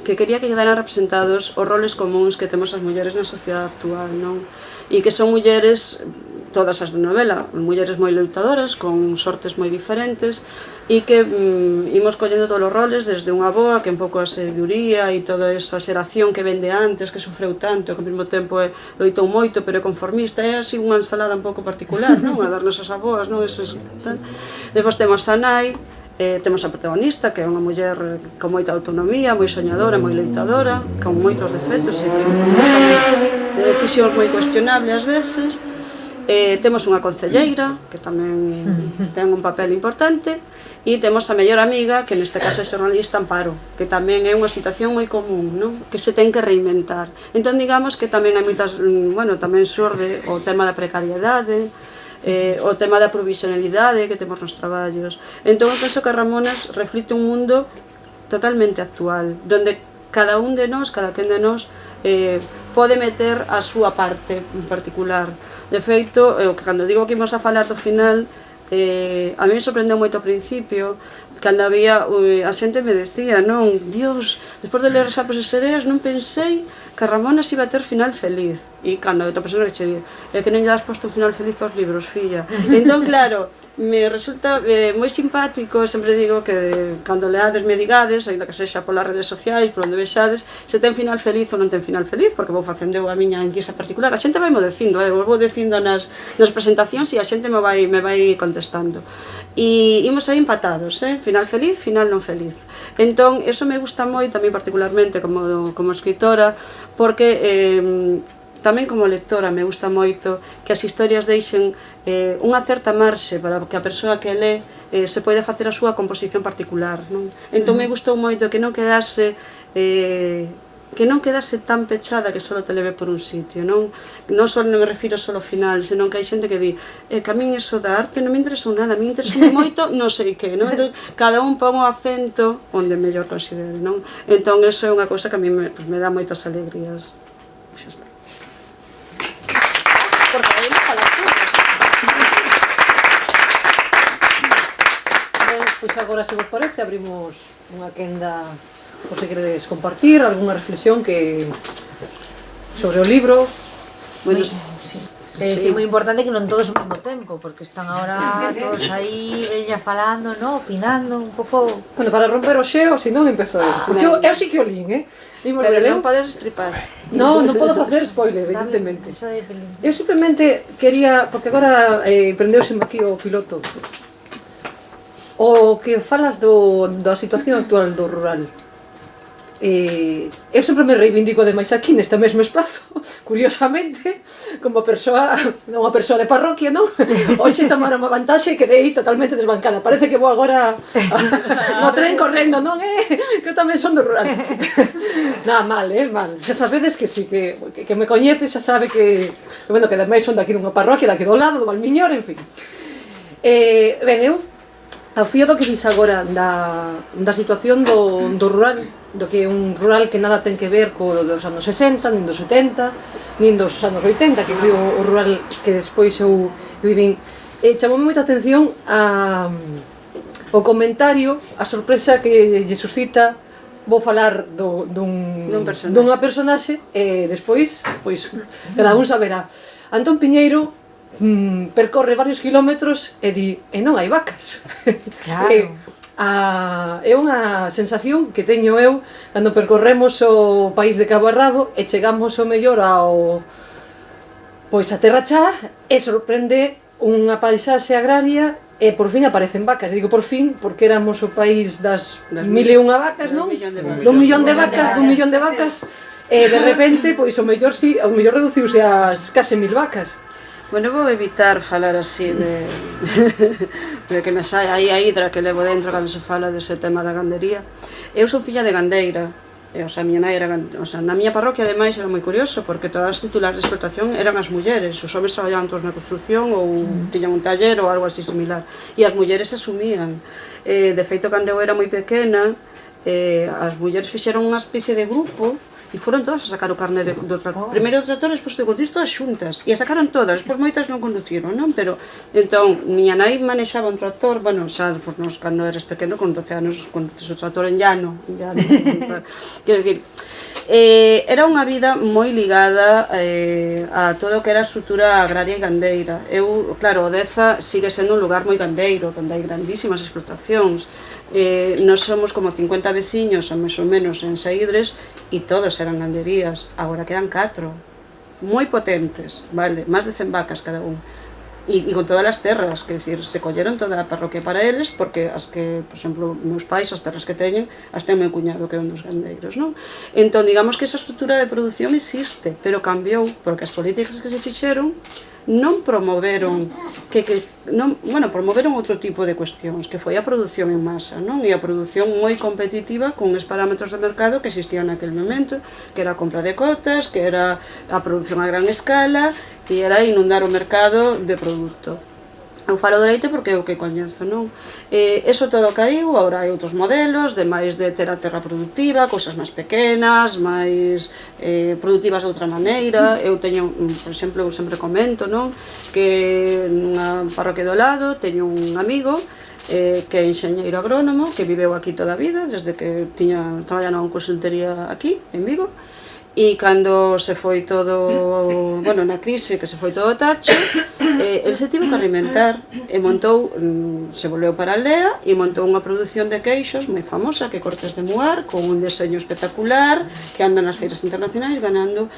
que quería que quedaran representados os roles comuns que temos as mulleres na sociedade actual, non? E que son mulleres, todas as de novela, mulleres moi loitadoras, con sortes moi diferentes, e que imos collendo todos os roles, desde unha boa, que un pouco a sabiduría e toda esa xeración que vende antes, que sofreu tanto, que ao mesmo tempo loitou moito, pero é conformista, é así unha ensalada un pouco particular, non? A darnos as aboas, non? Depois temos a nai, temos a protagonista, que é unha muller con moita autonomía, moi soñadora, moi loitadora, con moitos defectos e de decisións moi cuestionables ás veces. Temos unha concelleira, que tamén ten un papel importante, e temos a mellor amiga, que neste caso é xornalista, Amparo, que tamén é unha situación moi común, non? Que se ten que reinventar. Entón, digamos que tamén hai moitas, bueno, tamén xorde o tema da precariedade, o tema da provisionalidade que temos nos traballos. Entón, eu penso que a Ramonas reflite un mundo totalmente actual, donde cada un de nós, cada quen de nós, pode meter a súa parte en particular. De feito, cando digo que imos a falar do final, a mí me sorprendeu moito ao principio, cando había, a xente me decía, non, Dios, despois de ler Sapos e Sereas non pensei que a Ramonas iba a ter final feliz. E cando outra persona que che di, é que non lle das posto un final feliz aos libros, filla. Entón, claro, me resulta moi simpático, sempre digo que cando leades me digades, ainda que sexa polas redes sociais, por onde vexades, se ten final feliz ou non ten final feliz, porque vou facendo a miña enquisa particular. A xente vai mo dicindo, vos vou dicindo nas presentacións e a xente me vai contestando. E imos aí empatados, final feliz, final non feliz. Entón, eso me gusta moito, a mí particularmente como escritora, porque tamén como lectora me gusta moito que as historias deixen unha certa marxe para que a persoa que lé se poida facer a súa composición particular, non? Entón me gustou moito que non quedase tan pechada que só te leve por un sitio, non? Non só me refiro só ao final, senón que hai xente que di que a min eso da arte non me interesou nada, a min interesou moito non sei que, non? Entón, cada un pon o acento onde mellor considere, non? Entón, eso é unha cousa que a mí me dá moitas alegrías. Porque aí non falas todos. Pois agora, se vos parece, abrimos unha quenda por se queredes compartir algunha reflexión que sobre o libro. Bueno, é moi importante que non todos ao mesmo tempo, porque están agora todos aí ella falando, no, opinando un pouco. Bueno, para romper o xeo, se non empezo eu. Porque eu sí que o lín, Pero non podes estripar. Non podo facer spoiler, evidentemente. Eu simplemente quería, porque agora prendeuse aquí o piloto, o que falas da situación actual do rural. Eu sempre me reivindico demais aquí neste mesmo espazo, curiosamente, como unha persoa de parroquia, non? Hoxe tomaron unha vantaxe e quedei totalmente desbancada. Parece que vou agora no tren correndo, non? Que eu tamén son do rural. Nada, mal. Xa sabedes que si, que me coñece xa sabe que, bueno, que ademais son daqui dunha parroquia, daqui do lado, do Valmiñor, en fin. Ben, eu, ao fío do que dis agora da situación do rural, do que é un rural que nada ten que ver co dos anos 60, nin dos 70, nin dos anos 80, que foi o rural que despois eu vivín. Chamoume moita atención o comentario, a sorpresa que lle suscita vou falar dunha personaxe e despois, pois, cada un saberá. Antón Piñeiro percorre varios kilómetros e di, e non hai vacas. Claro. É unha sensación que teño eu cando percorremos o país de cabo a rabo e chegamos ao mellor pois a Terra Chá e sorprende unha paisaxe agraria e por fin aparecen vacas. Digo por fin porque éramos o país das 1001 vacas, non? Dun millón de vacas e de repente, pois o mellor reduciuse ás case 1000 vacas. Bueno, vou evitar falar así de que me sai aí a hidra que levo dentro cando se fala dese tema da gandería. Eu son filla de gandeira, o sea, miña nai era na miña parroquia ademais era moi curioso porque todas as titulares de explotación eran as mulleres, os homens traballaban todos na construcción ou tiñan un taller ou algo así similar e as mulleres asumían. De feito, cando eu era moi pequena, as mulleres fixeron unha especie de grupo e foron todas a sacar o carné do tractor. Primeiro o tractor, despois de conducir todas xuntas. E a sacaron todas, despois moitas non conduciron, non? Pero, entón, miña nai manexaba un tractor, bueno, xa, pues, nos, cando eres pequeno, con 12 anos, conduces o tractor en llano. Quero dicir, era unha vida moi ligada a todo o que era a estrutura agraria e gandeira. Eu, claro, Odeza sigue sendo un lugar moi gandeiro, onde hai grandísimas explotacións. Nós somos como 50 veciños, ou máis ou menos, en Saídres, e todos eran ganderías. Agora quedan 4, moi potentes, vale, máis de 100 vacas cada un. E con todas as terras, que decir, se colleron toda a parroquia para eles, porque as que, por exemplo, meus pais, as terras que teñen, as ten meu cuñado, que é un dos gandeiros, non? Entón, digamos que esa estrutura de produción existe, pero cambiou, porque as políticas que se fixeron non promoveron promoveron outro tipo de cuestións, que foi a produción en masa, non? E a produción moi competitiva con os parámetros de mercado que existían naquele momento, que era a compra de cotas, que era a produción a gran escala e era inundar o mercado de produto. Eu falo do leite porque é o que coñezo, non? Eso todo caíu, agora hai outros modelos de máis de ter a terra productiva, cousas máis pequenas, máis productivas de outra maneira. Eu teño, por exemplo, eu sempre comento, non? Que nunha parroquia do lado teño un amigo que é enxeñeiro agrónomo, que viveu aquí toda a vida, desde que traballando en consultoría aquí, en Vigo. E cando se foi todo, bueno, na crise, que se foi todo tacho, el se tivo que reinventar e montou, se volveu para a aldea e montou unha produción de queixos moi famosa, que é Cortes de Muar, con un deseño espectacular, que anda nas feiras internacionais ganando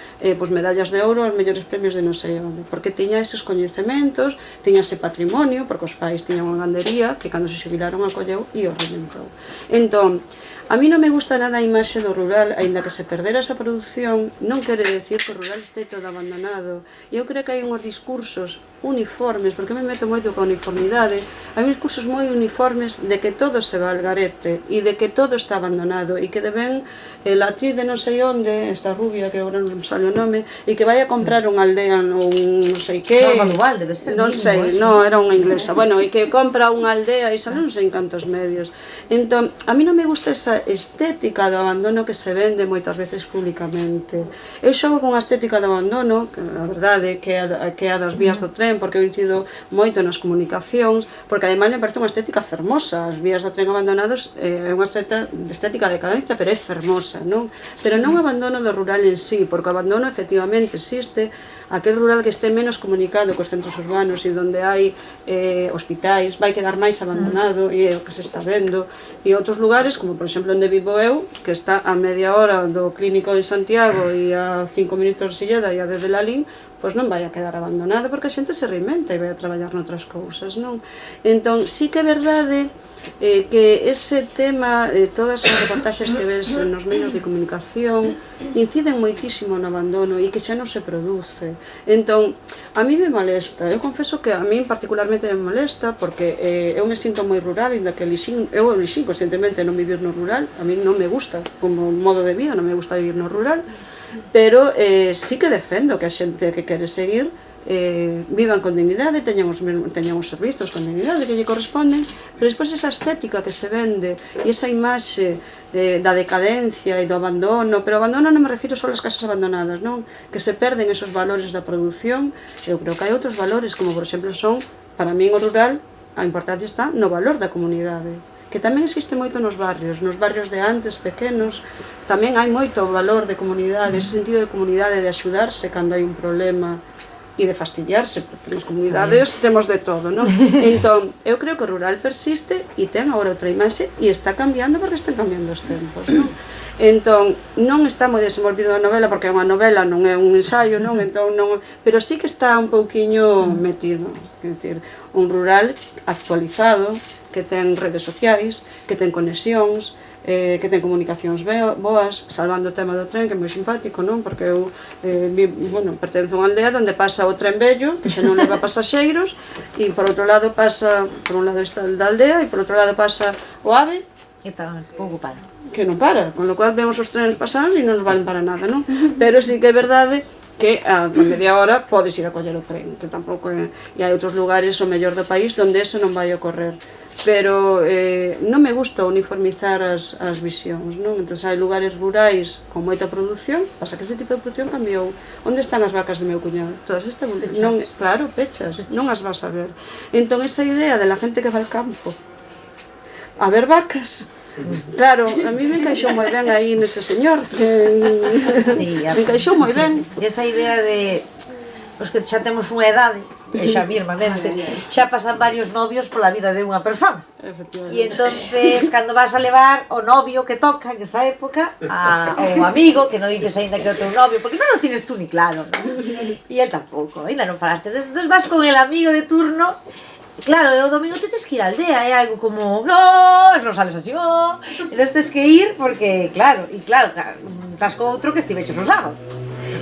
medallas de ouro aos mellores premios de non sei onde, porque tiña eses coñecementos, tiña ese patrimonio, porque os pais tiñan unha gandería que cando se xubilaron acolleu e o reinventou. Entón, a mí non me gusta nada a imaxe do rural, aínda que se perdera esa produción, non quere decir que o rural este todo abandonado. E eu creo que hai unhos discursos uniformes, porque me meto moito con uniformidade, hai uns discursos moi uniformes de que todo se va al garete e de que todo está abandonado e que deben la actriz de non sei onde, esta rubia que agora non me sale o nome, e que vai a comprar unha aldea ou un non sei que, Norma Duval, debe ser non sei, non, era unha inglesa, bueno, e que compra unha aldea e sale non sei en cantos medios. Entón, a mí non me gusta esa estética do abandono que se vende moitas veces públicamente. Eu xogo con a estética do abandono, que a verdade que é a das vías do tren, porque eu incido moito nas comunicacións, porque ademais me parece unha estética fermosa. As vías do tren abandonados é unha estética de cadencia, pero é fermosa, non? Pero non o abandono do rural en sí, porque o abandono efectivamente existe, aquel rural que este menos comunicado cos centros urbanos e onde hai hospitais, vai quedar máis abandonado e é o que se está vendo, e outros lugares, como por exemplo onde vivo eu, que está a media hora do clínico de Santiago e a 5 minutos de Silleda e a de Lalín, pois non vai a quedar abandonado porque a xente se reinventa e vai a traballar noutras cousas, non? Entón, sí que é verdade que ese tema, todas as reportaxes que ves nos medios de comunicación inciden moitísimo no abandono e que xa non se produce. Entón, a mí me molesta, eu confeso que a mí particularmente me molesta porque eu me sinto moi rural, inda que eu elixín conscientemente non vivir no rural, a mí non me gusta como modo de vida, non me gusta vivir no rural, pero sí que defendo que a xente que quere seguir vivan con dignidade, teñan os servizos con dignidade que lle corresponden, pero despois esa estética que se vende e esa imaxe da decadencia e do abandono, pero abandono non me refiro só ás casas abandonadas, non? Que se perden esos valores da produción. Eu creo que hai outros valores, como por exemplo son, para min o rural, a importancia está no valor da comunidade, que tamén existe moito nos barrios de antes, pequenos, tamén hai moito valor de comunidade, ese sentido de comunidade, de axudarse cando hai un problema e de fastidiarse, porque nas comunidades temos de todo, non? Entón, eu creo que o rural persiste e ten agora outra imaxe e está cambiando porque están cambiando os tempos, non? Entón, non está moi desenvolvido a novela porque é unha novela, non é un ensaio, non? Entón, non, pero sí que está un pouquiño metido, quer dizer, un rural actualizado, que ten redes sociais, que ten conexións, que ten comunicacións boas, salvando o tema do tren, que é moi simpático, non? Porque eu pertenzo a unha aldea onde pasa o tren vello, que xa non leva pasaxeiros, e por outro lado pasa, por un lado está da aldea, e por outro lado pasa o AVE, que está pouco para. Que non para, con lo cual vemos os trenes pasar e non nos valen para nada, non? Pero sí que é verdade que a media hora podes ir a coller o tren, que tampouco é... E hai outros lugares, o mellor do país, onde eso non vai ocorrer. Pero non me gusta uniformizar as visións, non? Entón hai lugares rurais con moita produción, pasa que ese tipo de produción cambiou. Onde están as vacas de meu cuñado? Todas están... Non, claro, pechas, non as vas a ver. Entón esa idea de la gente que va al campo a ver vacas, claro, a mí me encaixou moi ben aí nese señor, Sí, me encaixou moi ben. Esa idea de os que xa temos unha edade, e xa mismamente, xa pasan varios novios pola vida de unha persona. E entonces, cando vas a levar o novio que toca en esa época, o amigo, que non dices ainda que é o teu novio, porque non o tienes tú ni claro, ¿no? E el tampouco, ainda non falaste. Entonces vas con el amigo de turno. Claro, o domingo te tens que ir á aldea, é algo como, non sales así, entonces tens que ir porque, claro, estás con outro que estivechos o sábado.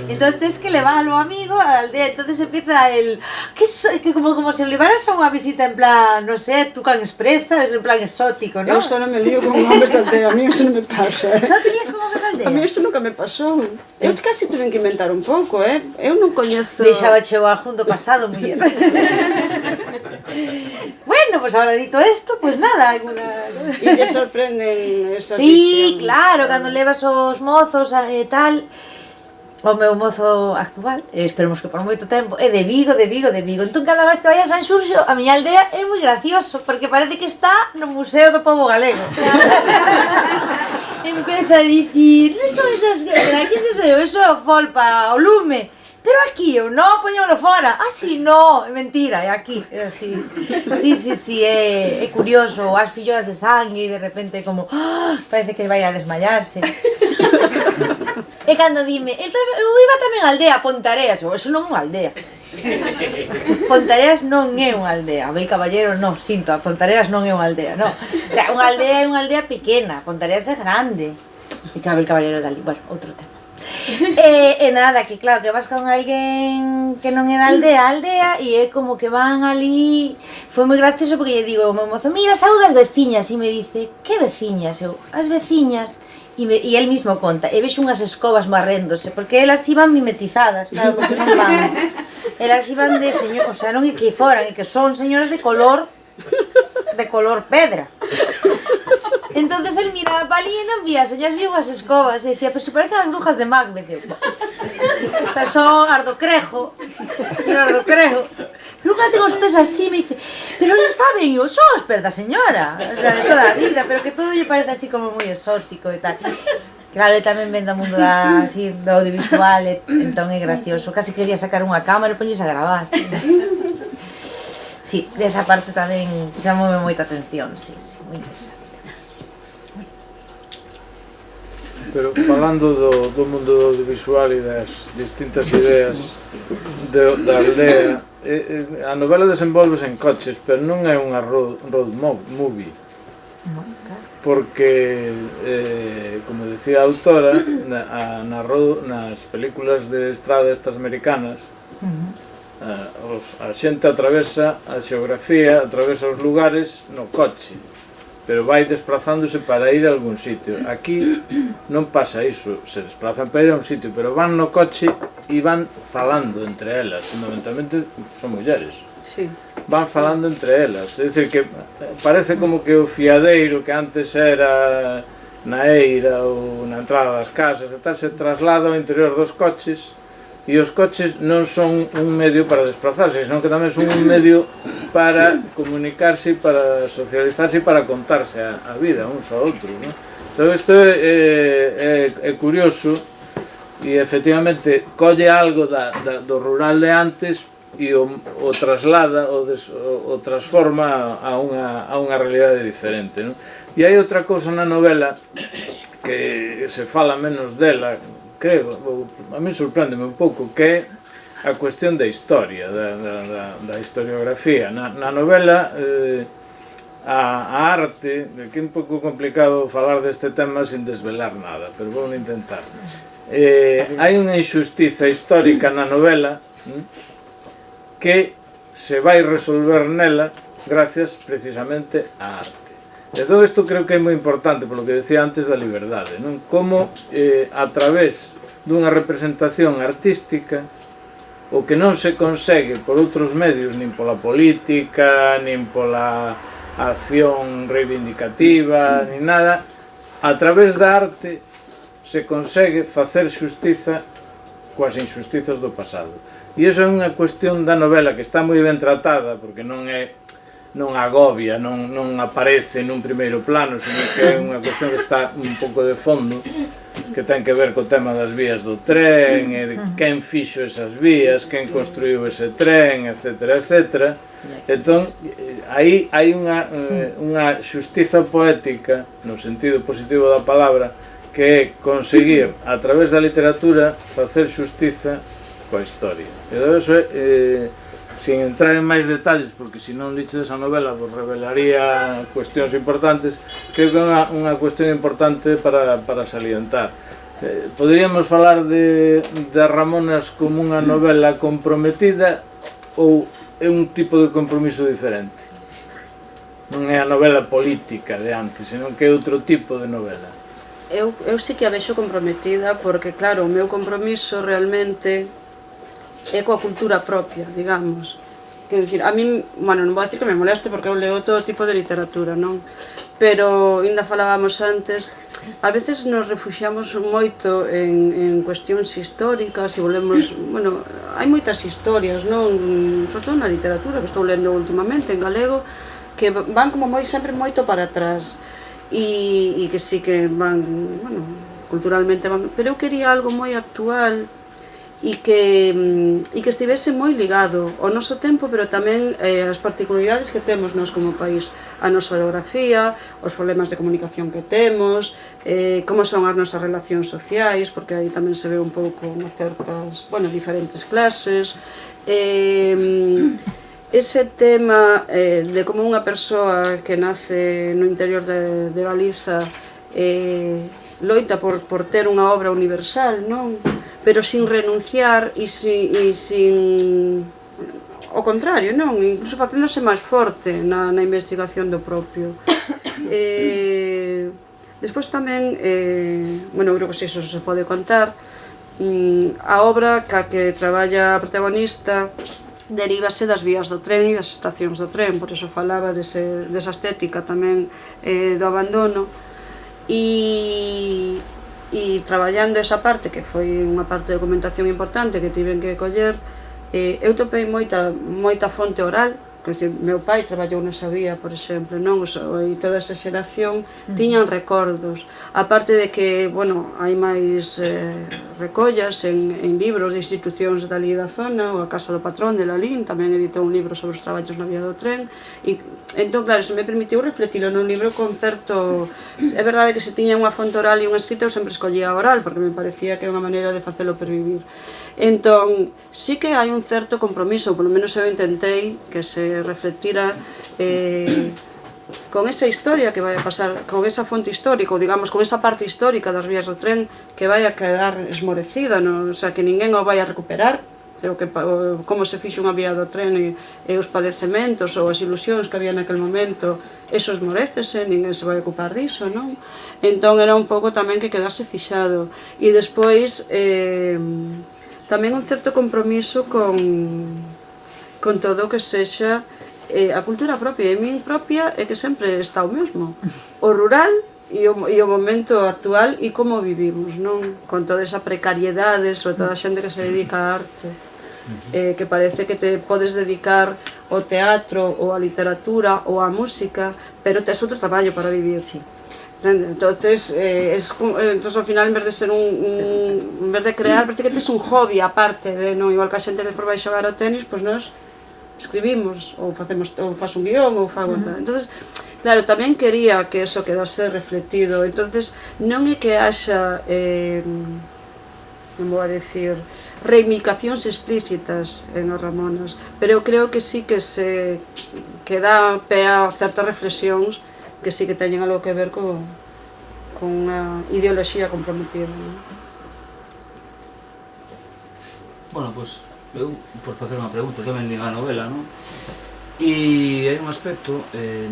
Entonces tens que leválo amigo á aldea, entonces empieza el... que como se o levaras a unha visita en plan, non sei, Tucán Expresa, es en plan exótico, non? Eu só non me lío con homes da aldea, a mí eso non me pasa. Só te lías con homes da aldea? A mí eso nunca me pasou. Eu casi tuve que inventar un pouco, eu non coñezo... Deixaba che o adjunto pasado, muller. Bueno, pues ahora dito esto, pues nada, alguna... E te sorprenden esas Sí, visións. claro, cando levas os mozos e tal. O meu mozo actual, esperemos que por moito tempo, é de Vigo. Entón, cada vez que vai a San Xurxo, a miña aldea é moi gracioso, porque parece que está no Museo do Pobo Galego. Empeza a dicir, non son esas... Aquí se soy eu, eso é o Folpa, o Lume. Pero aquí eu, non, poñémolo fora. Ah, si, non, é mentira, é aquí. É así. Sí, é curioso. As filloas de sangue e de repente como... parece que vai a desmayarse. E cando dime, eu iba tamén á aldea, Pontareas. Eso non é unha aldea. Pontareas non é unha aldea. Abel Caballero, non, sinto, a Pontareas non é unha aldea, non. O sea, unha aldea é unha aldea pequena, Pontareas é grande. E que Abel Caballero dali, bueno, outro tema. E nada, que claro, que vas con alguén que non é da aldea e é como que van ali. Foi moi gracioso porque lle digo ao meu mozo, mira, saúda as veciñas, e me dice, que veciñas? Eu, as veciñas. E el mismo conta, e vexo unhas escobas marréndose, porque elas iban mimetizadas, claro, porque non van. Elas iban de señor, o sea, non é que foran, é que son señoras de color pedra. Entonces él miraba para ali e non vía, señas vi unhas escobas, e dicía, pero se parecen as brujas de Macbeth. O sea, son ardocrejo. Nunca tengo os pés así, me dice, pero non saben, eu, son os pés da señora, o sea, de toda a vida, pero que todo lle parece así como moi exótico e tal. Claro, tamén ven do mundo así, do audiovisual, entón é gracioso. Casi quería sacar unha cámara e poñerse a gravar. Sí, desa parte tamén chamoume moita atención, sí, moi interesante. Pero falando do mundo do audiovisual e das distintas ideas da aldea, a novela desenvolvese en coches, pero non é unha road movie. Porque, como decía a autora, nas películas de estrada estas americanas, a xente atravesa a xeografía, atravesa os lugares no coche, pero vai desplazándose para ir a algún sitio. Aquí non pasa iso, se desplazan para ir a un sitio, pero van no coche e van falando entre elas, fundamentalmente son mulleres. Sí. Van falando entre elas, é dicir que parece como que o fiadeiro que antes era na eira ou na entrada das casas e tal, se traslada ao interior dos coches, e os coches non son un medio para desplazarse, senón que tamén son un medio para comunicarse, para socializarse e para contarse a vida uns a outros, non? Entón isto é curioso e efectivamente colle algo do rural de antes e o traslada, o transforma a unha realidade diferente, non? E hai outra cousa na novela que se fala menos dela, creo, a mí sorpréndeme un pouco, que é a cuestión da historia, da historiografía. Na novela, a arte, que é un pouco complicado falar deste tema sin desvelar nada, pero vou intentar. Hai unha injustiza histórica na novela que se vai resolver nela gracias precisamente á arte. E todo isto creo que é moi importante, polo que decía antes da liberdade, non? Como a través dunha representación artística o que non se consegue por outros medios, nin pola política, nin pola acción reivindicativa, nin nada, a través da arte se consegue facer xustiza coas injustizas do pasado. E iso é unha cuestión da novela que está moi ben tratada, porque non agobia, non aparece nun primeiro plano, senón que é unha cuestión que está un pouco de fondo, que ten que ver co tema das vías do tren, e de quen fixo esas vías, quen construiu ese tren, etc. etc. Entón, aí hai unha xustiza poética, no sentido positivo da palabra, que é conseguir, a través da literatura, facer xustiza coa historia. E iso é, sin entrar en máis detalles, porque se non liches esa novela vos revelaría cuestións importantes, creo que é unha cuestión importante para salientar. Poderíamos falar de Ramonas como unha novela comprometida ou é un tipo de compromiso diferente? Non é a novela política de antes, senón que é outro tipo de novela. Eu sí que a vexo comprometida porque, claro, o meu compromiso realmente é coa cultura propia, digamos. Quero dicir, a min, bueno, non vou dicir que me moleste porque eu leo todo tipo de literatura, non? Pero, ainda falábamos antes, a veces nos refuxiamos moito en cuestións históricas e volvemos, bueno, hai moitas historias, non? Sobre todo na literatura que estou lendo últimamente en galego, que van como sempre moito para atrás e que sí que van, bueno, culturalmente van, pero eu quería algo moi actual e que estivese moi ligado ao noso tempo, pero tamén as particularidades que temos nós como país, a nosa orografía, os problemas de comunicación que temos, como son as nosas relacións sociais, porque aí tamén se ve un pouco certas, bueno, diferentes clases, ese tema de como unha persoa que nace no interior de Galiza loita por ter unha obra universal, non? Pero sin renunciar e sin ao contrario, non? Incluso facéndose máis forte na investigación do propio. Despois tamén, bueno, creo que iso se pode contar, a obra ca que traballa a protagonista derívase das vías do tren e das estacións do tren, por iso falaba desa estética tamén do abandono. E traballando esa parte, que foi unha parte de documentación importante que tiven que coller, eu topei moita fonte oral. Quer dizer, meu pai traballou nesa vía, por exemplo, non? E toda esa xeración tiñan recordos. A parte de que, bueno, hai máis recollas en libros de institucións dali da zona, ou a Casa do Patrón de Lalín tamén editou un libro sobre os traballos na vía do tren. E entón, claro, iso me permitiu refletilo nun libro con certo... É verdade que se tiña unha fonte oral e unha escrita, eu sempre escollía a oral, porque me parecía que era unha maneira de facelo pervivir. Entón, sí que hai un certo compromiso, ou polo menos eu intentei que se reflectira con esa historia que vai a pasar, con esa fonte histórica, ou digamos, con esa parte histórica das vías do tren que vai a quedar esmorecida, no? O sea, que ninguén o vai a recuperar, pero que como se fixe unha vía do tren e os padecementos ou as ilusións que había naquele momento, eso esmorecese, ninguén se vai ocupar diso, non? Entón era un pouco tamén que quedase fixado. E despois tamén un certo compromiso con todo o que sexa a cultura propia. E a min propia é que sempre está o mesmo. O rural e o momento actual e como vivimos, non? Con toda esa precariedade, sobre todo a xente que se dedica á arte. que parece que te podes dedicar ao teatro ou á literatura ou á música, pero tes outro traballo para vivir. Sí. Entonces, entonces ao final, en vez de ser en vez de crear, parece que tes un hobby aparte de, non, igual que a xente de por vai xogar ao tenis, pois nós escribimos, ou faço un guión, ou fago tal. Entonces, claro, tamén quería que eso quedase refletido. Entonces, non é que haxa, non vou a decir, reivindicacións explícitas en as Ramonas, pero eu creo que sí que dá pé a certas reflexións que sí que teñen algo que ver con unha ideoloxía comprometida, non? Bueno, pois, eu, por facer unha pregunta, tamén din a novela, non? E hai un aspecto, que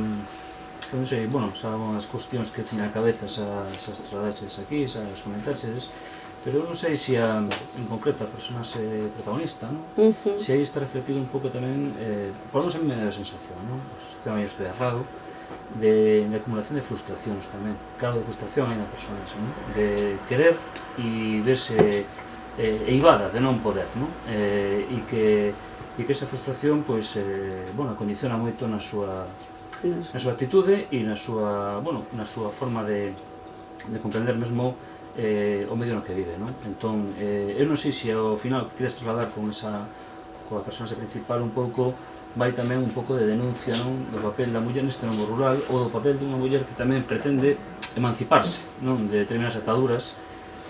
non sei, bueno, xa as cuestións que tiña a cabeza xa tradaches aquí, xa as comentaches, pero eu non sei se en concreto a personaxe protagonista, non? Se aí está refletido un pouco tamén, por non se me dá a sensación, non? A sensación aí estou errado, de acumulación de frustracións tamén, claro, de frustración aí na personaxe, non? De querer e verse eivada de non poder, non? E que esa frustración, pois, bueno, condiciona moito na súa actitude e na súa forma de comprender mesmo o medio no que vive, non? Entón, eu non sei se ao final queres trasladar coa personaxe principal un pouco, vai tamén un pouco de denuncia, non, do papel da muller neste novo rural, ou do papel dunha muller que tamén pretende emanciparse, non, de determinadas ataduras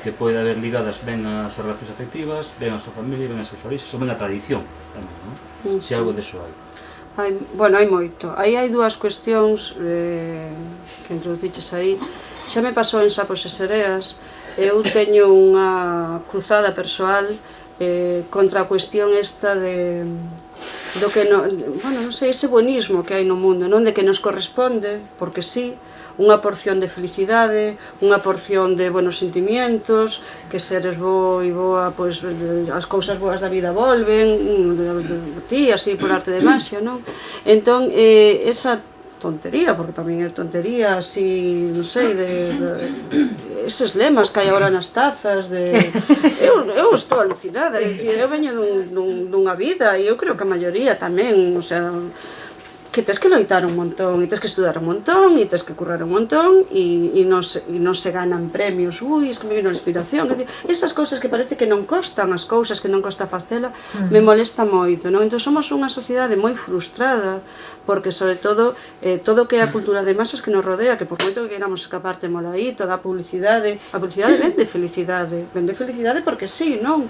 que pode haber ligadas ben ás súas relacións afectivas, ben á súa familia, ben ás súas orixes, ou ben á tradición tamén, non? Se algo deso hai. Bueno, hai moito. Aí hai dúas cuestións que introduciches aí. Xa me pasou en Sapos e Sereas. Eu teño unha cruzada persoal contra a cuestión esta do que, bueno, non sei, ese buenismo que hai no mundo, non, de que nos corresponde, porque sí, unha porción de felicidade, unha porción de buenos sentimientos, que seres bo e boa, pois as cousas boas da vida volven, ti, así por arte de maxia, non? Entón, esa tontería, porque para min é tontería, así, non sei, eses lemas que hai agora nas tazas, eu estou alucinada, eu veño dunha vida, e eu creo que a maioría tamén, o sea, que tes que loitar un montón, e tes que estudar un montón, e tes que currar un montón, e non se ganan premios, es que me vino a inspiración, é dicir, esas cousas que parece que non costan, as cousas que non costa facela, me molesta moito, non? Entón somos unha sociedade moi frustrada, porque sobre todo, todo o que é a cultura de masas que nos rodea, que por moito que queramos escapar temola aí, toda a publicidade vende felicidade porque sí, non?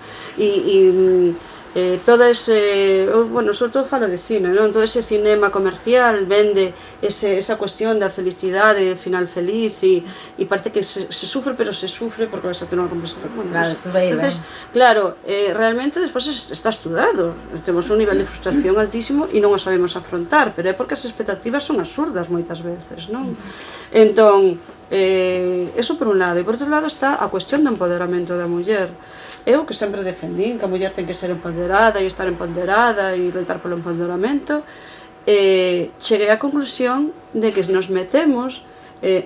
Todo ese, bueno, sobre todo falo de cine, non? Todo ese cinema comercial vende esa cuestión da felicidade, final feliz, e parece que se sufre, pero se sufre porque vas a ter unha conversación. Bueno, claro, entonces, claro, realmente despois está estudado, temos un nivel de frustración altísimo e non o sabemos afrontar, pero é porque as expectativas son absurdas moitas veces, non? Entón, eso por un lado, e por outro lado está a cuestión do empoderamento da muller. Eu que sempre defendín que a muller ten que ser empoderada e estar empoderada e loitar polo empoderamento, cheguei á conclusión de que nos metemos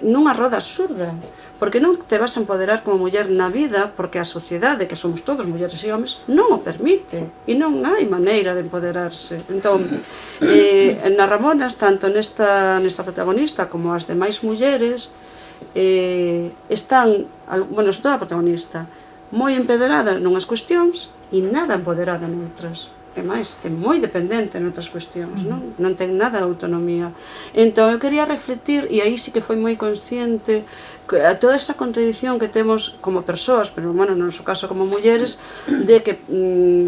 nunha roda absurda, porque non te vas a empoderar como muller na vida, porque a sociedade, que somos todos mulleres e homes, non o permite, e non hai maneira de empoderarse. Entón, nas Ramonas, tanto nesta protagonista como as demais mulleres, están, bueno, sobre todo a protagonista, moi empoderada nunhas cuestións e nada empoderada noutras. É máis, é moi dependente noutras cuestións, non ten nada de autonomía. Entón, eu quería refletir, e aí sí que foi moi consciente, a toda esa contradición que temos como persoas, pero, bueno, no noso caso como mulleres, de que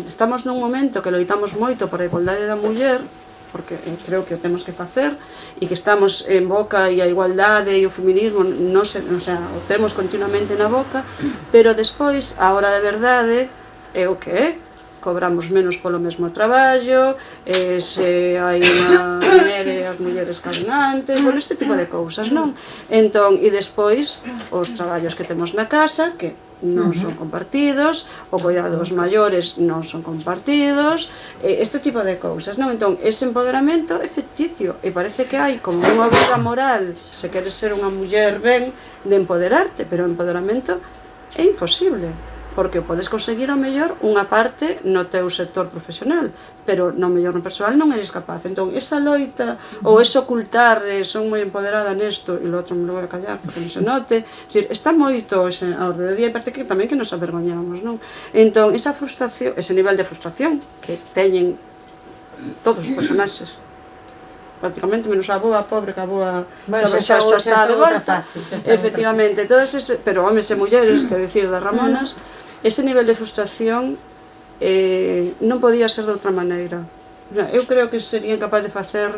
estamos nun momento que loitamos moito por a igualdade da muller, porque creo que o temos que facer, e que estamos en boca, e a igualdade e o feminismo o sea, o temos continuamente na boca, pero despois, a hora de verdade, é o que é. Cobramos menos polo mesmo traballo, se hai unha nere as mulleres caminantes, bueno, este tipo de cousas, non? Entón, e despois, os traballos que temos na casa, que non son compartidos, o cuidado dos maiores non son compartidos, este tipo de cousas, non? Entón, ese empoderamento é ficticio, e parece que hai como unha obriga moral, se queres ser unha muller ben, de empoderarte, pero o empoderamento é imposible. porque podes conseguir ao mellor unha parte no teu sector profesional, pero no mellor no persoal non eres capaz. Entón, esa loita ou ese ocultar, son moi empoderada nesto e lo outro me lo voy a callar porque non se note, decir, está moito hoxe a orde do día e parte que tamén que nos avergoñamos, non? Entón, esa frustración, ese nivel de frustración que teñen todos os personaxes, prácticamente, menos a boa, pobre, que a boa xa está de volta. Efectivamente, todas ese, pero homes e mulleres, quero dicir, das Ramonas, ese nivel de frustración non podía ser de outra maneira. Eu creo que sería capaz de facer,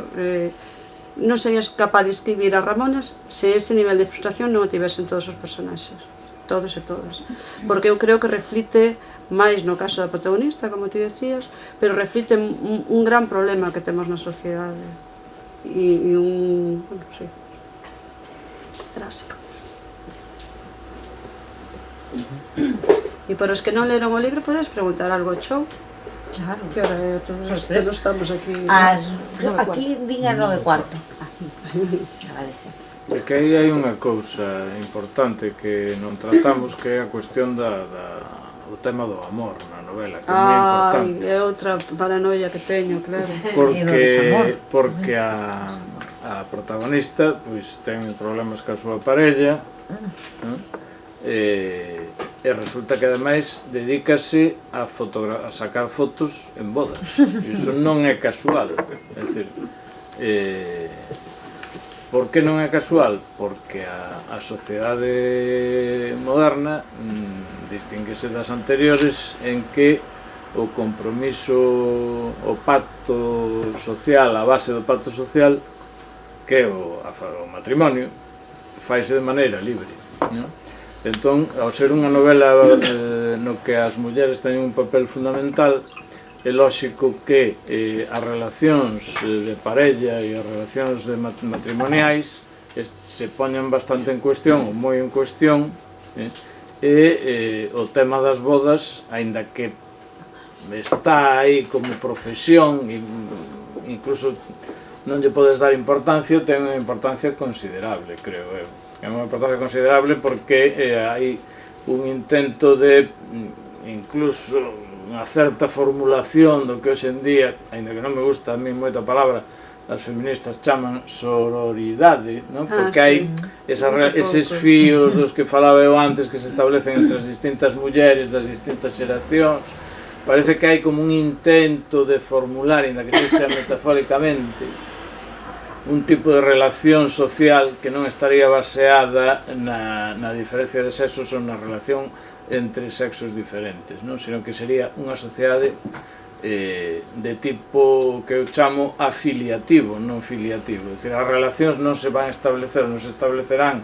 non serías capaz de escribir as Ramonas se ese nivel de frustración non o tivesen todos os personaxes, todos e todas. Porque eu creo que reflite máis no caso da protagonista, como ti decías, pero reflite un gran problema que temos na sociedade. E un... bueno, sí, drástico. E para os que non leron o libro, podes preguntar algo ao show? Claro. Que hora é? Todos estamos aquí. Aquí din as 9:15. Agradece. E que aí hai unha cousa importante que non tratamos, que é a cuestión o tema do amor na novela, que é moi importante. É outra paranoia que teño, claro. Porque a protagonista pois ten problemas ca súa parella, e resulta que ademais dedícase a sacar fotos en bodas. Iso non é casual, é dicir, por que non é casual? Porque a sociedade moderna distínguese das anteriores en que o compromiso, o pacto social, a base do pacto social, que é o matrimonio, faise de maneira libre, non? Entón, ao ser unha novela no que as mulleres teñen un papel fundamental, é lóxico que as relacións de parella e as relacións matrimoniais se poñan bastante en cuestión, ou moi en cuestión, e o tema das bodas, aínda que está aí como profesión, incluso non lle podes dar importancia, ten unha importancia considerable, creo eu. É unha importancia considerable porque hai un intento de, incluso, unha certa formulación do que hoxe en día, aínda que non me gusta a mí moito a palabra, as feministas chaman sororidade, non? Porque hai eses fíos dos que falaba eu antes que se establecen entre as distintas mulleres das distintas xeracións. Parece que hai como un intento de formular, ainda que sexa metafóricamente, un tipo de relación social que non estaría baseada na diferencia de sexos ou na relación entre sexos diferentes, non? Sino que sería unha sociedade de tipo que eu chamo afiliativo, non filiativo. É dicir, as relacións non se van a establecer, non se establecerán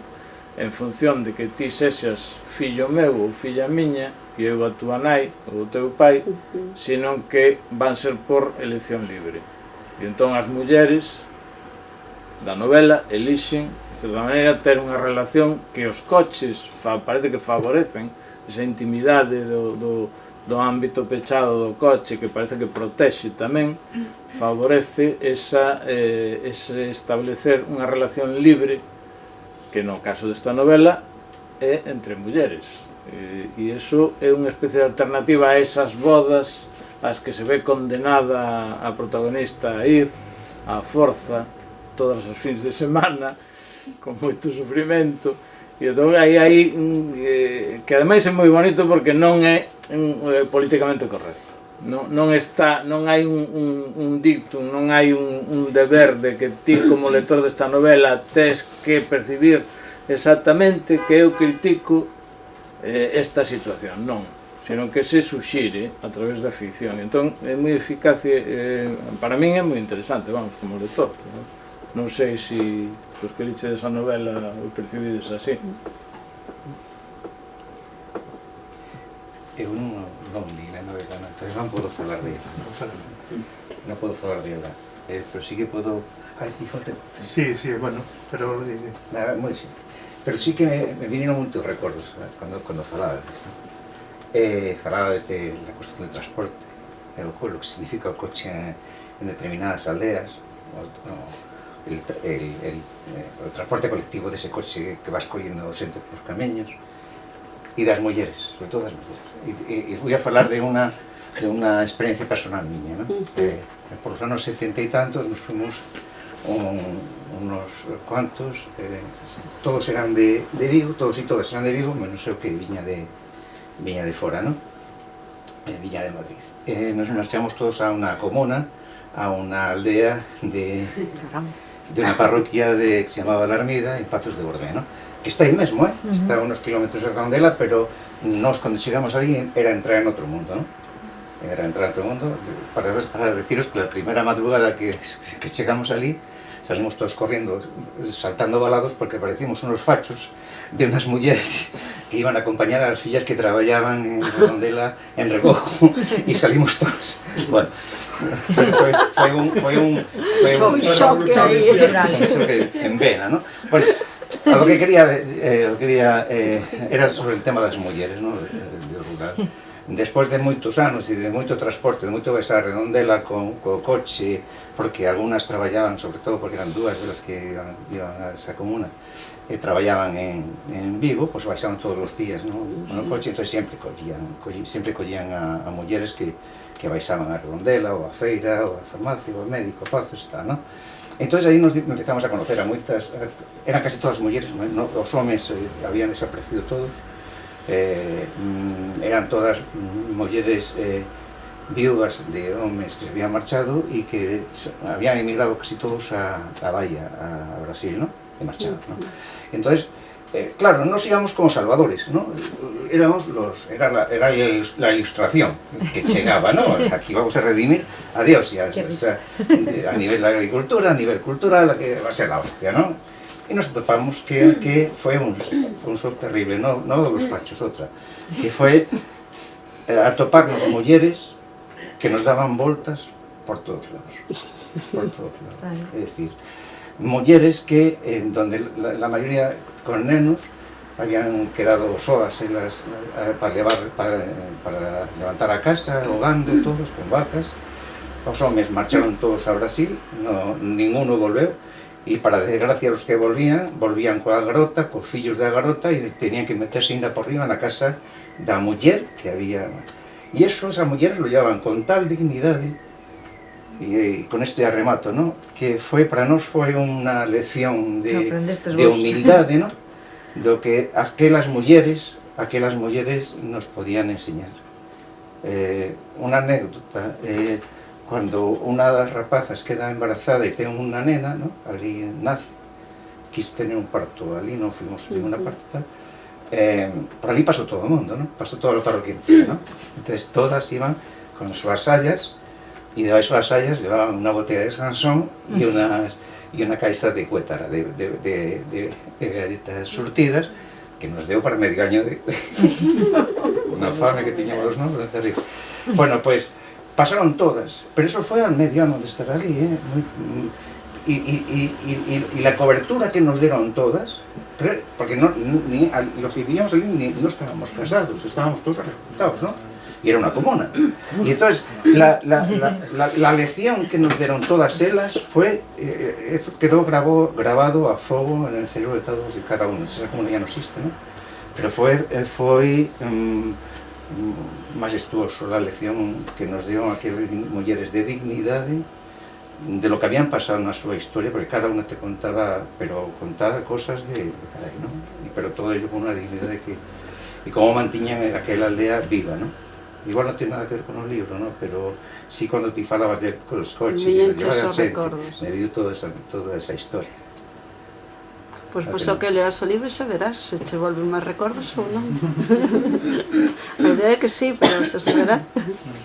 en función de que ti sexas fillo meu ou filla miña, e eu a túa nai ou o teu pai, senón que van ser por elección libre. E entón as mulleres da novela elixen, de certa maneira, ter unha relación que os coches parece que favorecen esa intimidade do ámbito pechado do coche, que parece que protexe tamén, favorece ese establecer unha relación libre, que no caso desta novela é entre mulleres. E iso é unha especie de alternativa a esas bodas ás que se ve condenada a protagonista a ir á forza todos os fins de semana, con moito sufrimento. E entón aí que ademais é moi bonito porque non é políticamente correcto. Non hai un dictum, non hai un deber de que ti como lector desta novela tes que percibir exactamente que eu critico esta situación, non, sino que se suxire a través da ficción. Entón é moi eficaz, para min é moi interesante, vamos, como lector. Non sei se os que liches esa novela o percibides así. Eu non li a novela, entón non podo falar de ela. Non podo falar de ela. Pero sí que podo... Ai, fíjate. Sí, bueno, pero... Nada, moi simple. Pero sí que me vinieron moitos recordos cando falabades, non? Falabades de la cuestión del transporte, lo que significa o coche en determinadas aldeas, el transporte colectivo dese coche que vas collendo xente polos camiños. e das mulleres, sobre todo das mulleres. E voy a falar de unha experiencia personal miña, ¿no? Por los anos 70 e tantos nos fuimos unos cuantos, todos eran de Vigo, todos e todas eran de Vigo, menos eu que viña de fora, ¿no? Viña de Madrid. Nos marchamos todos a unha comuna, a unha aldea de unha parroquia que se chamaba La Armida, en Pazos de Bordé, ¿no? Que está aí mesmo, está a unos kilómetros de Redondela, pero nos, cando chegamos ali, era entrar en outro mundo, ¿no? Era entrar en outro mundo, para deciros que la primera madrugada que chegamos ali, salimos todos corriendo, saltando balados, porque parecíamos unos fachos de unas mulleres que iban a acompañar a las fillas que traballaban en Redondela, en Rebojo, y salimos todos. Bueno, fue un choque en vena, ¿no? Bueno, lo que quería era sobre el tema das mulleres, ¿no? De rural. Despois de moitos anos e de moito transporte, de moito ves a Redondela co coche, porque algunhas traballaban, sobre todo porque eran dúas de las que iban a esa comuna, traballaban en Vigo, pois baixaban todos os días, ¿no? No coche, entón sempre collían a mulleres que baixaban a Redondela, ou a feira, ou a farmacia, ou a médico, a Pazos, tal, ¿no? Entón aí nos empezamos a conocer a moitas, eran casi todas mulleres, ¿no? Os homes habían desaparecido todos, eran todas mulleres viúvas de homes que se habían marchado e que habían emigrado casi todos a Bahía, a Brasil, ¿no? De marchado, ¿no? Entonces, claro, nos íbamos como salvadores, ¿no? Era la ilustración que llegaba, ¿no? Aquí vamos a redimir a Dios y a nivel de agricultura, a nivel cultural, que va a ser la hostia, ¿no? Y nos topamos que fue un shock terrible, no de los fachos, otra, que fue a toparnos mulleres que nos daban voltas por todos lados, es decir, mulleres que, donde la mayoría con nenos habían quedado soas para levantar a casa, hogando todos, con vacas. Os homes marcharon todos a Brasil, ninguno volveu, e para desgracia os que volvían coa garota, cos fillos da garota, e tenían que meterse ainda por riba na casa da muller que había. E eso, esas mulleres lo llevaban con tal dignidade, e con esto ya remato, ¿no? Que para nós foi unha lección de humildade, ¿no? Do que aquelas mulleres nos podían enseñar. Unha anécdota, cuando unha das rapazas queda embarazada e ten unha nena, ¿no? Ali nace, quis tener un parto ali, non fuimos en ninguna parte, por ali pasou todo o mundo, ¿no? Pasou toda a parroquia entera, ¿no? Entonces todas iban con súas sayas, e debaixo das sayas llevaban unha botella de Sansón e unha caixa de cuétara, de galletas surtidas, que nos deu para medio año de unha fame que tiñamos, ¿no? Terrible. Bueno, pues pasaron todas, pero eso fue al medio año de estar allí, y la cobertura que nos dieron todas, porque los que vivíamos allí no estábamos casados, estábamos todos arrebatados, ¿no? Y era una comuna. Y entonces la lección que nos dieron todas ellas fue, quedó grabado a fuego en el cerebro de todos y cada uno. Esa comuna ya no existe, ¿no? Pero fue majestuoso la lección que nos dio aquellas mulleres de dignidade, de lo que habían pasado na súa historia, porque cada unha te contaba, pero contaba cosas de caray, ¿no? Pero todo ello con unha dignidade y cómo mantiñan aquella aldea viva, ¿no? Igual no tiene nada que ver con un libro, ¿no? Pero sí cuando te falabas de los coches y de llevar al centro, me viu toda esa historia. Pois o que leas o libro xa verás se che volven máis recordos ou non. A idea é que sí, pero xa se verá.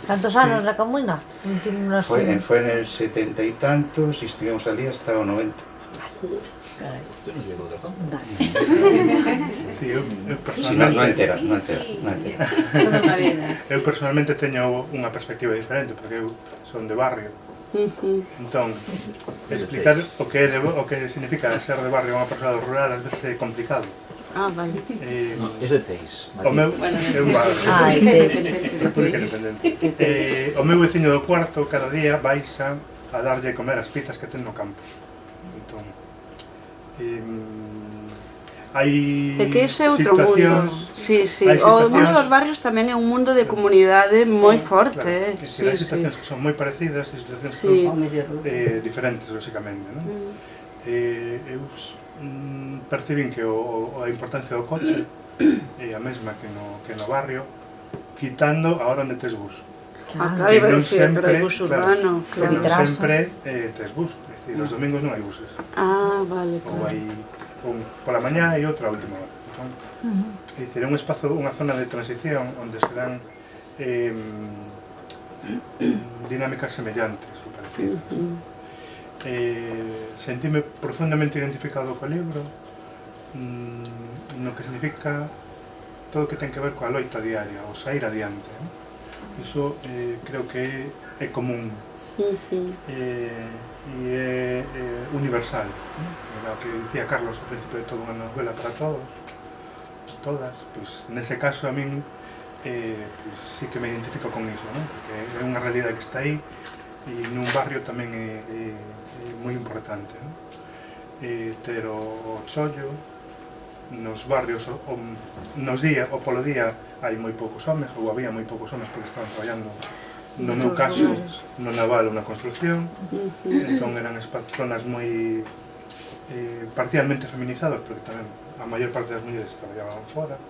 ¿Cuántos anos na comuna? Fue en el 70 y tantos y estuvimos allí hasta o 90. Sí, eu no entera. Eu personalmente teño unha perspectiva diferente, porque eu son de barrio. Entón, explicar o que significa ser de barrio a unha persoa rural ás veces é complicado. Ah, vale. No, es de Teis. O meu é un barrio. República Independente. O meu veciño do cuarto cada día baixa a darlle comer as pitas que ten no campo. Entón, hai É que ese é outro mundo. situacións Sí, sí. hai O mundo situacións- dos barrios tamén é un mundo de comunidade moi forte, claro, que Sí, hai sí. situacións que son moi parecidas e situacións Sí. que son diferentes, lógicamente, non? Eu percibín que a importancia do coche é a mesma que no barrio, quitando a hora onde tes bus. Claro, Que iba a non decir, pero hai bus urbano, que claro. non Vitraza. sempre tes bus, é dicir, os domingos non hai buses. Ah, vale, Ou claro. hai un pola mañá e outra a última hora. Non? É dicir, é un espazo, unha zona de transición onde se dan dinámicas semellantes ou parecidas. Sentime profundamente identificado co libro, no que significa todo o que ten que ver coa loita diaria, o sair adiante. Non? Iso creo que é común e é universal. Era o que dicía Carlos ao principio de toda unha novela para todos, todas. Pois, nese caso a min pois, sí que me identifico con iso, non? Porque é unha realidade que está aí e nun barrio tamén é moi importante, non? Ter o chollo nos barrios nos día ou polo día hai moi poucos homes ou había moi poucos homes porque estaban traballando no meu caso no naval ou na construcción, entón eran zonas moi parcialmente feminizados porque tamén a maior parte das mulleres traballaban fora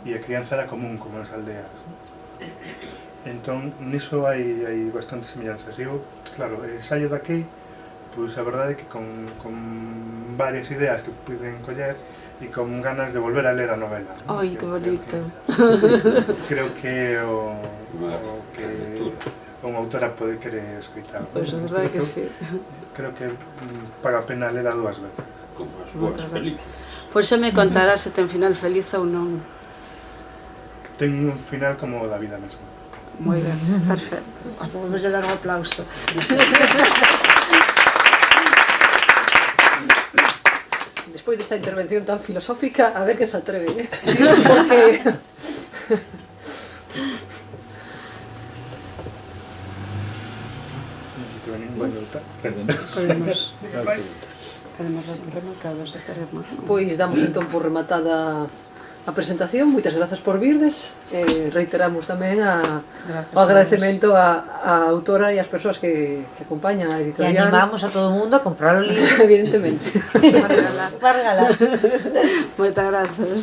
e a crianza era común como nas aldeas. Entón, niso hai bastantes semellanzas. Eu, claro, saio daqui, pois a verdade é que con varias ideas que puiden coller e con ganas de volver a ler a novela. Ai, que bonito. Creo que o que unha autora pode querer escritar. Pois a verdade é que sí. Creo que paga a pena lela dúas veces. Como as boas películas. Pois se me contará se ten final feliz ou non. Ten un final como o da vida mesma. Moi ben, perfecto. Vamos a dar un aplauso. Despois desta intervención tan filosófica, a ver que se atreve, ¿eh? Porque... Podemos rematados, esperemos. Pois damos entón por rematada a presentación. Moitas grazas por virdes. Reiteramos tamén o agradecemento á autora e ás persoas que acompañan a E editorial. animamos a todo o mundo a comprar o libro Evidentemente. para regalar. Moitas grazas.